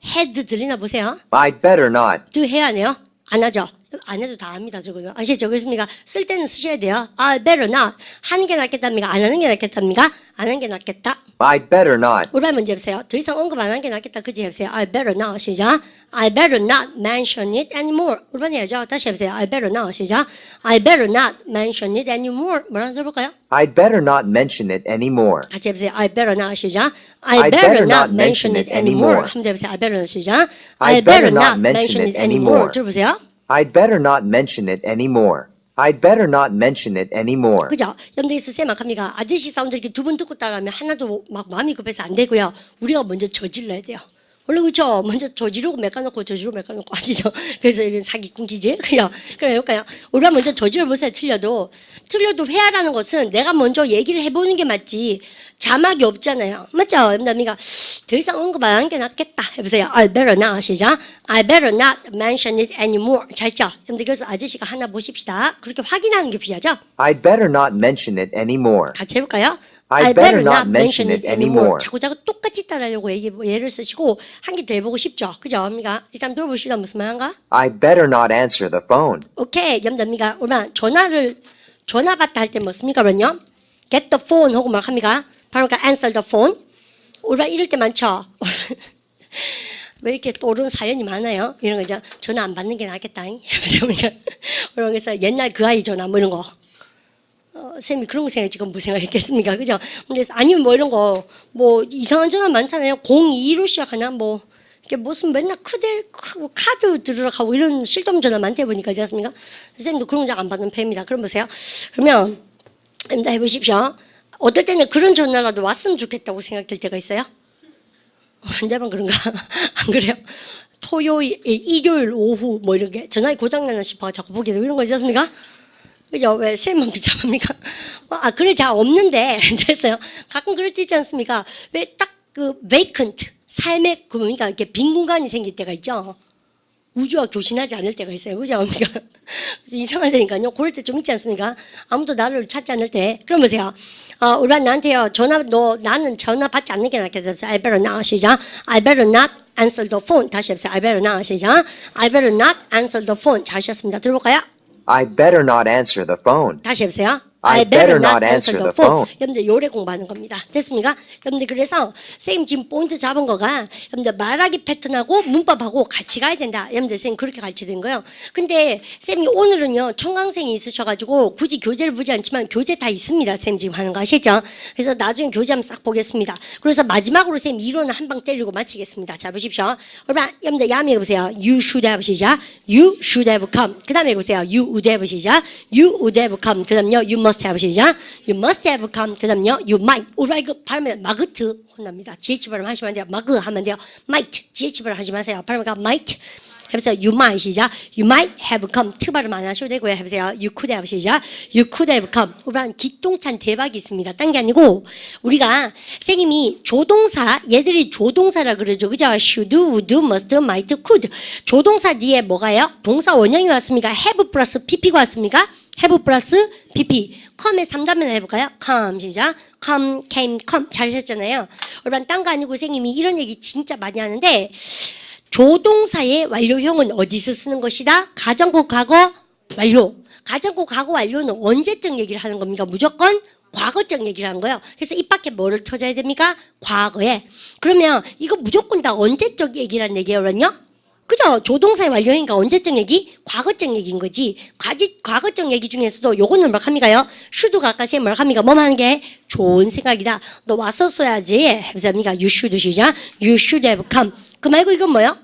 head 들리나 보세요. I better not. 드 해야 하네요. 안 하죠? 안 해도 다 합니다. 저거는. 아시죠? 그렇습니까? 쓸 때는 쓰셔야 돼요. I better not. 하는 게 낫겠답니까? 안 하는 게 낫겠답니까? 안 하는 게 낫겠다. I better not. 우리 반 문제 해보세요. 더 이상 언급 안 하는 게 낫겠다. 그지 해보세요. I better not. 시작. I better not mention it anymore. 우리 반 해야죠. 다시 해보세요. I better not. 시작. I better not mention it anymore. 뭐라고 들어볼까요? I better not mention it anymore. 같이 해보세요. I better not. 시작. I better not mention it anymore. 한번 해보세요. I better not. 시작. I better not mention it anymore. 들어보세요. I'd better not mention it anymore. I'd better not mention it anymore. 그죠? 여러분들 쌤 아깝니까? 아저씨 사운드 이렇게 두 번 듣고 따라하면 하나도 막 마음이 급해서 안 되고요. 우리가 먼저 저질러야 돼요. 원래 그렇죠. 먼저 저지르고 메꿔놓고 저지르고 메꿔놓고 아시죠? 그래서 이런 사기꾼 기질. 그냥 그러니까요. 우리가 먼저 저질러 보세요. 틀려도 회화라는 것은 내가 먼저 얘기를 해보는 게 맞지. 자막이 없잖아요. 맞죠? 남이가 더 이상 언급 안 하는 게 낫겠다. 해보세요. I better not 시작. I better not mention it anymore. 잘죠? 여러분들 그래서 아저씨가 하나 보십시다. 그렇게 확인하는 게 필요하죠? I'd better not mention it anymore. 같이 해볼까요? I better not mention it anymore. 자꾸 똑같이 따라하려고 예를 쓰시고 한 개 더 해보고 싶죠. 그죠? 언니가 일단 들어보시다 무슨 말인가? I'd better not answer the phone. 오케이. 염답니까? 얼마 전화 받다 할 때 뭐습니까? 그러면요. Get the phone 하고 말합니까? 바로 그러니까 answer the phone. 우리가 이럴 때 많죠. 왜 이렇게 떠오르는 사연이 많아요? 이런 거죠. 전화 안 받는 게 낫겠다. 그래서 옛날 그 아이 전화 뭐 이런 거. 쌤이 그런 거 생각해 지금 뭐 생각했겠습니까? 그죠? 근데 아니면 뭐 이런 거 뭐 이상한 전화 많잖아요. 02로 시작하나 뭐 이게 무슨 맨날 카드 들어가고 이런 쓸데없는 전화 많대 보니까 그렇지 않습니까? 쌤도 그런 거 잘 안 받는 편입니다. 그럼 보세요. 그러면 일단 해보십시오. 어떨 때는 그런 전화라도 왔으면 좋겠다고 생각될 때가 있어요. 언제만 그런가? 안 그래요? 토요일, 일요일 오후 뭐 이런 게 전화기 고장나나 싶어 자꾸 보게 되고 이런 거 있지 않습니까? 그죠? 왜 쌤만 비참합니까? 그래, 자, 없는데. 됐어요. 가끔 그럴 때 있지 않습니까? 왜 딱 그 vacant, 삶의 그러니까 이렇게 빈 공간이 생길 때가 있죠? 우주와 교신하지 않을 때가 있어요. 그죠? 그래서 이상하다니까요. 그럴 때 좀 있지 않습니까? 아무도 나를 찾지 않을 때. 그럼 보세요. 우리가 나한테요. 나는 전화 받지 않는 게 낫겠다. I better not 시작. I better not answer the phone. 다시 해보세요. I better not 시작. I better not answer the phone. 잘 하셨습니다. 들어볼까요? I better not answer the phone. 다시 해보세요. I better not answer the phone. 여러분들 요래 공부하는 겁니다. 됐습니까? 여러분들 그래서 선생님 지금 포인트 잡은 거가 여러분들 말하기 패턴하고 문법하고 같이 가야 된다. 여러분들 선생님 그렇게 가르쳐드린 거예요. 근데 쌤이 오늘은요 청강생이 있으셔가지고 굳이 교재를 보지 않지만 교재 다 있습니다. 쌤 지금 하는 거 아시죠? 그래서 나중에 교재 한번 싹 보겠습니다. 그래서 마지막으로 쌤 이론을 한 방 때리고 마치겠습니다. 자 보십시오. 여러분들 야매 보세요. You should have 시작. You should have come. 그 다음에 보세요. You would have 시작. You would have come. 그 다음요. You must have 시작. You must have come. 그 다음요. You might. 우리가 이거 발음에 마그트 혼납니다. GH 발음 하시면 안 돼요. 마그 하면 돼요. might. GH 발음 하지 마세요. 발음가 might. 해보세요. You might 시작. You might have come. 트 발음 안 하셔도 되고요. 해보세요. You could have 시작. You could have come. 우리는 기똥찬 대박이 있습니다. 딴 게 아니고 우리가 선생님이 조동사 얘들이 조동사라 그러죠. 그죠? should, would, must, might, could. 조동사 뒤에 뭐가요? 동사 원형이 왔습니까? have 플러스 pp가 왔습니까? have 플러스 pp. come의 3단면 해볼까요? come 시작. come, came, come. 잘하셨잖아요. 우리는 딴 거 아니고 선생님이 이런 얘기 진짜 많이 하는데 조동사의 완료형은 어디서 쓰는 것이다? 가정법 과거 완료. 가정법 과거 완료는 언제적 얘기를 하는 겁니까? 무조건 과거적 얘기를 하는 거예요. 그래서 입 밖에 뭐를 터져야 됩니까? 과거에. 그러면 이거 무조건 다 언제적 얘기라는 얘기예요, 그럼요? 그죠? 조동사의 완료형이니까 언제적 얘기? 과거적 얘기인 거지. 과거적 얘기 중에서도 요거는 뭐라 합니까요? should가 아까 쌤 뭐라 합니까? 뭐만 하는 게 좋은 생각이다. 너 왔었어야지. 해보세요. you should 시작. You should have come. 그 말고 이건 뭐요?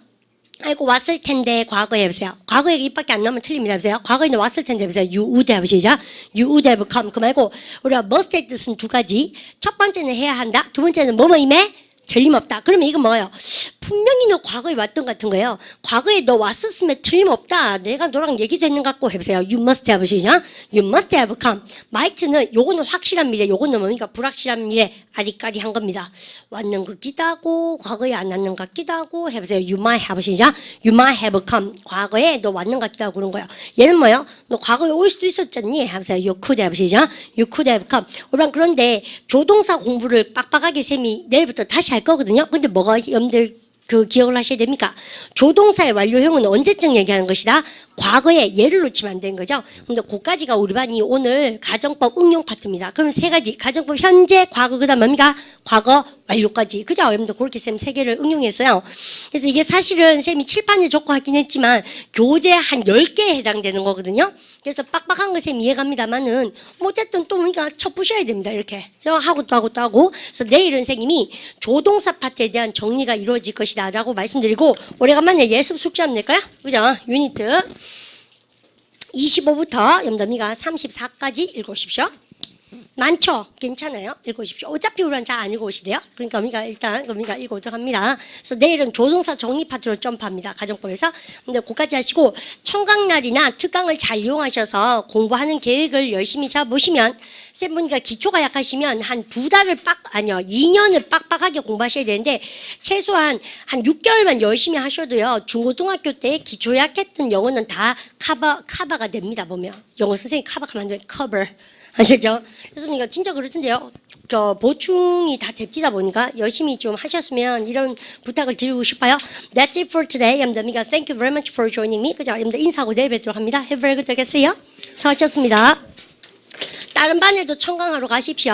아이고 왔을 텐데 과거에 해보세요. 과거에 입 밖에 안 나오면 틀립니다. 해보세요. 과거에는 왔을 텐데 해보세요. You would have 시작. You would have come. 그 말고 우리가 must의 뜻은 두 가지. 첫 번째는 해야 한다. 두 번째는 뭐뭐임에 틀림없다. 그러면 이건 뭐예요? 분명히 너 과거에 왔던 것 같은 거예요. 과거에 너 왔었으면 틀림없다. 내가 너랑 얘기도 했는 것 같고 해보세요. You must have 시작. You must have come. might는 요거는 확실한 미래, 요거는 뭡니까? 불확실한 미래, 아리까리한 겁니다. 왔는 것 같기도 하고 과거에 안 왔는 것 같기도 하고 해보세요. You might have 시작. You might have come. 과거에 너 왔는 것 같기도 하고 그런 거예요. 얘는 뭐예요? 너 과거에 올 수도 있었잖니? 해보세요. You could have 시작. You could have come. 그런데 조동사 공부를 빡빡하게 쌤이 내일부터 다시 할 거거든요. 근데 뭐가 여러분들 기억을 하셔야 됩니까? 조동사의 완료형은 언제쯤 얘기하는 것이다? 과거에 예를 놓치면 안 되는 거죠. 근데 그까지가 우리 반이 오늘 가정법 응용 파트입니다. 그럼 세 가지. 가정법 현재, 과거, 그 다음 뭡니까? 과거, 완료까지. 그죠? 여러분들 그렇게 쌤 세 개를 응용했어요. 그래서 이게 사실은 쌤이 칠판에 적고 하긴 했지만 교재 한 10개에 해당되는 거거든요. 그래서 빡빡한 거 쌤 이해갑니다만은 어쨌든 또 우리가 쳐부셔야 됩니다. 이렇게. 하고 또 하고 또 하고. 그래서 내일은 선생님이 조동사 파트에 대한 정리가 이루어질 것이다 라고 말씀드리고 오래간만에 예습 숙제 한번 낼까요? 그죠? 유니트 25부터 염담이가 34까지 읽으십시오. 많죠? 괜찮아요? 읽어오십시오. 어차피 우리는 잘 안 읽어오시대요. 그러니까 우리가 일단 읽어오도록 합니다. 그래서 내일은 조동사 정리 파트로 점프합니다. 가정법에서. 근데 그까지 하시고 청강날이나 특강을 잘 이용하셔서 공부하는 계획을 열심히 잡으시면 쌤 보니까 기초가 약하시면 한 2년을 빡빡하게 공부하셔야 되는데 최소한 한 6개월만 열심히 하셔도요. 중고등학교 때 기초 약했던 영어는 다 커버가 됩니다. 보면 영어 선생님 커버하면 안 돼요. 커버. 아시죠? 그래서 이거 진짜 그렇던데요. 저 보충이 다 됩니다 보니까 열심히 좀 하셨으면 이런 부탁을 드리고 싶어요. That's it for today. 여러분들, thank you very much for joining me. 그죠? 여러분들 인사하고 내일 뵙도록 합니다. Have a very good day. 수고하셨습니다. 다른 반에도 청강하러 가십시오.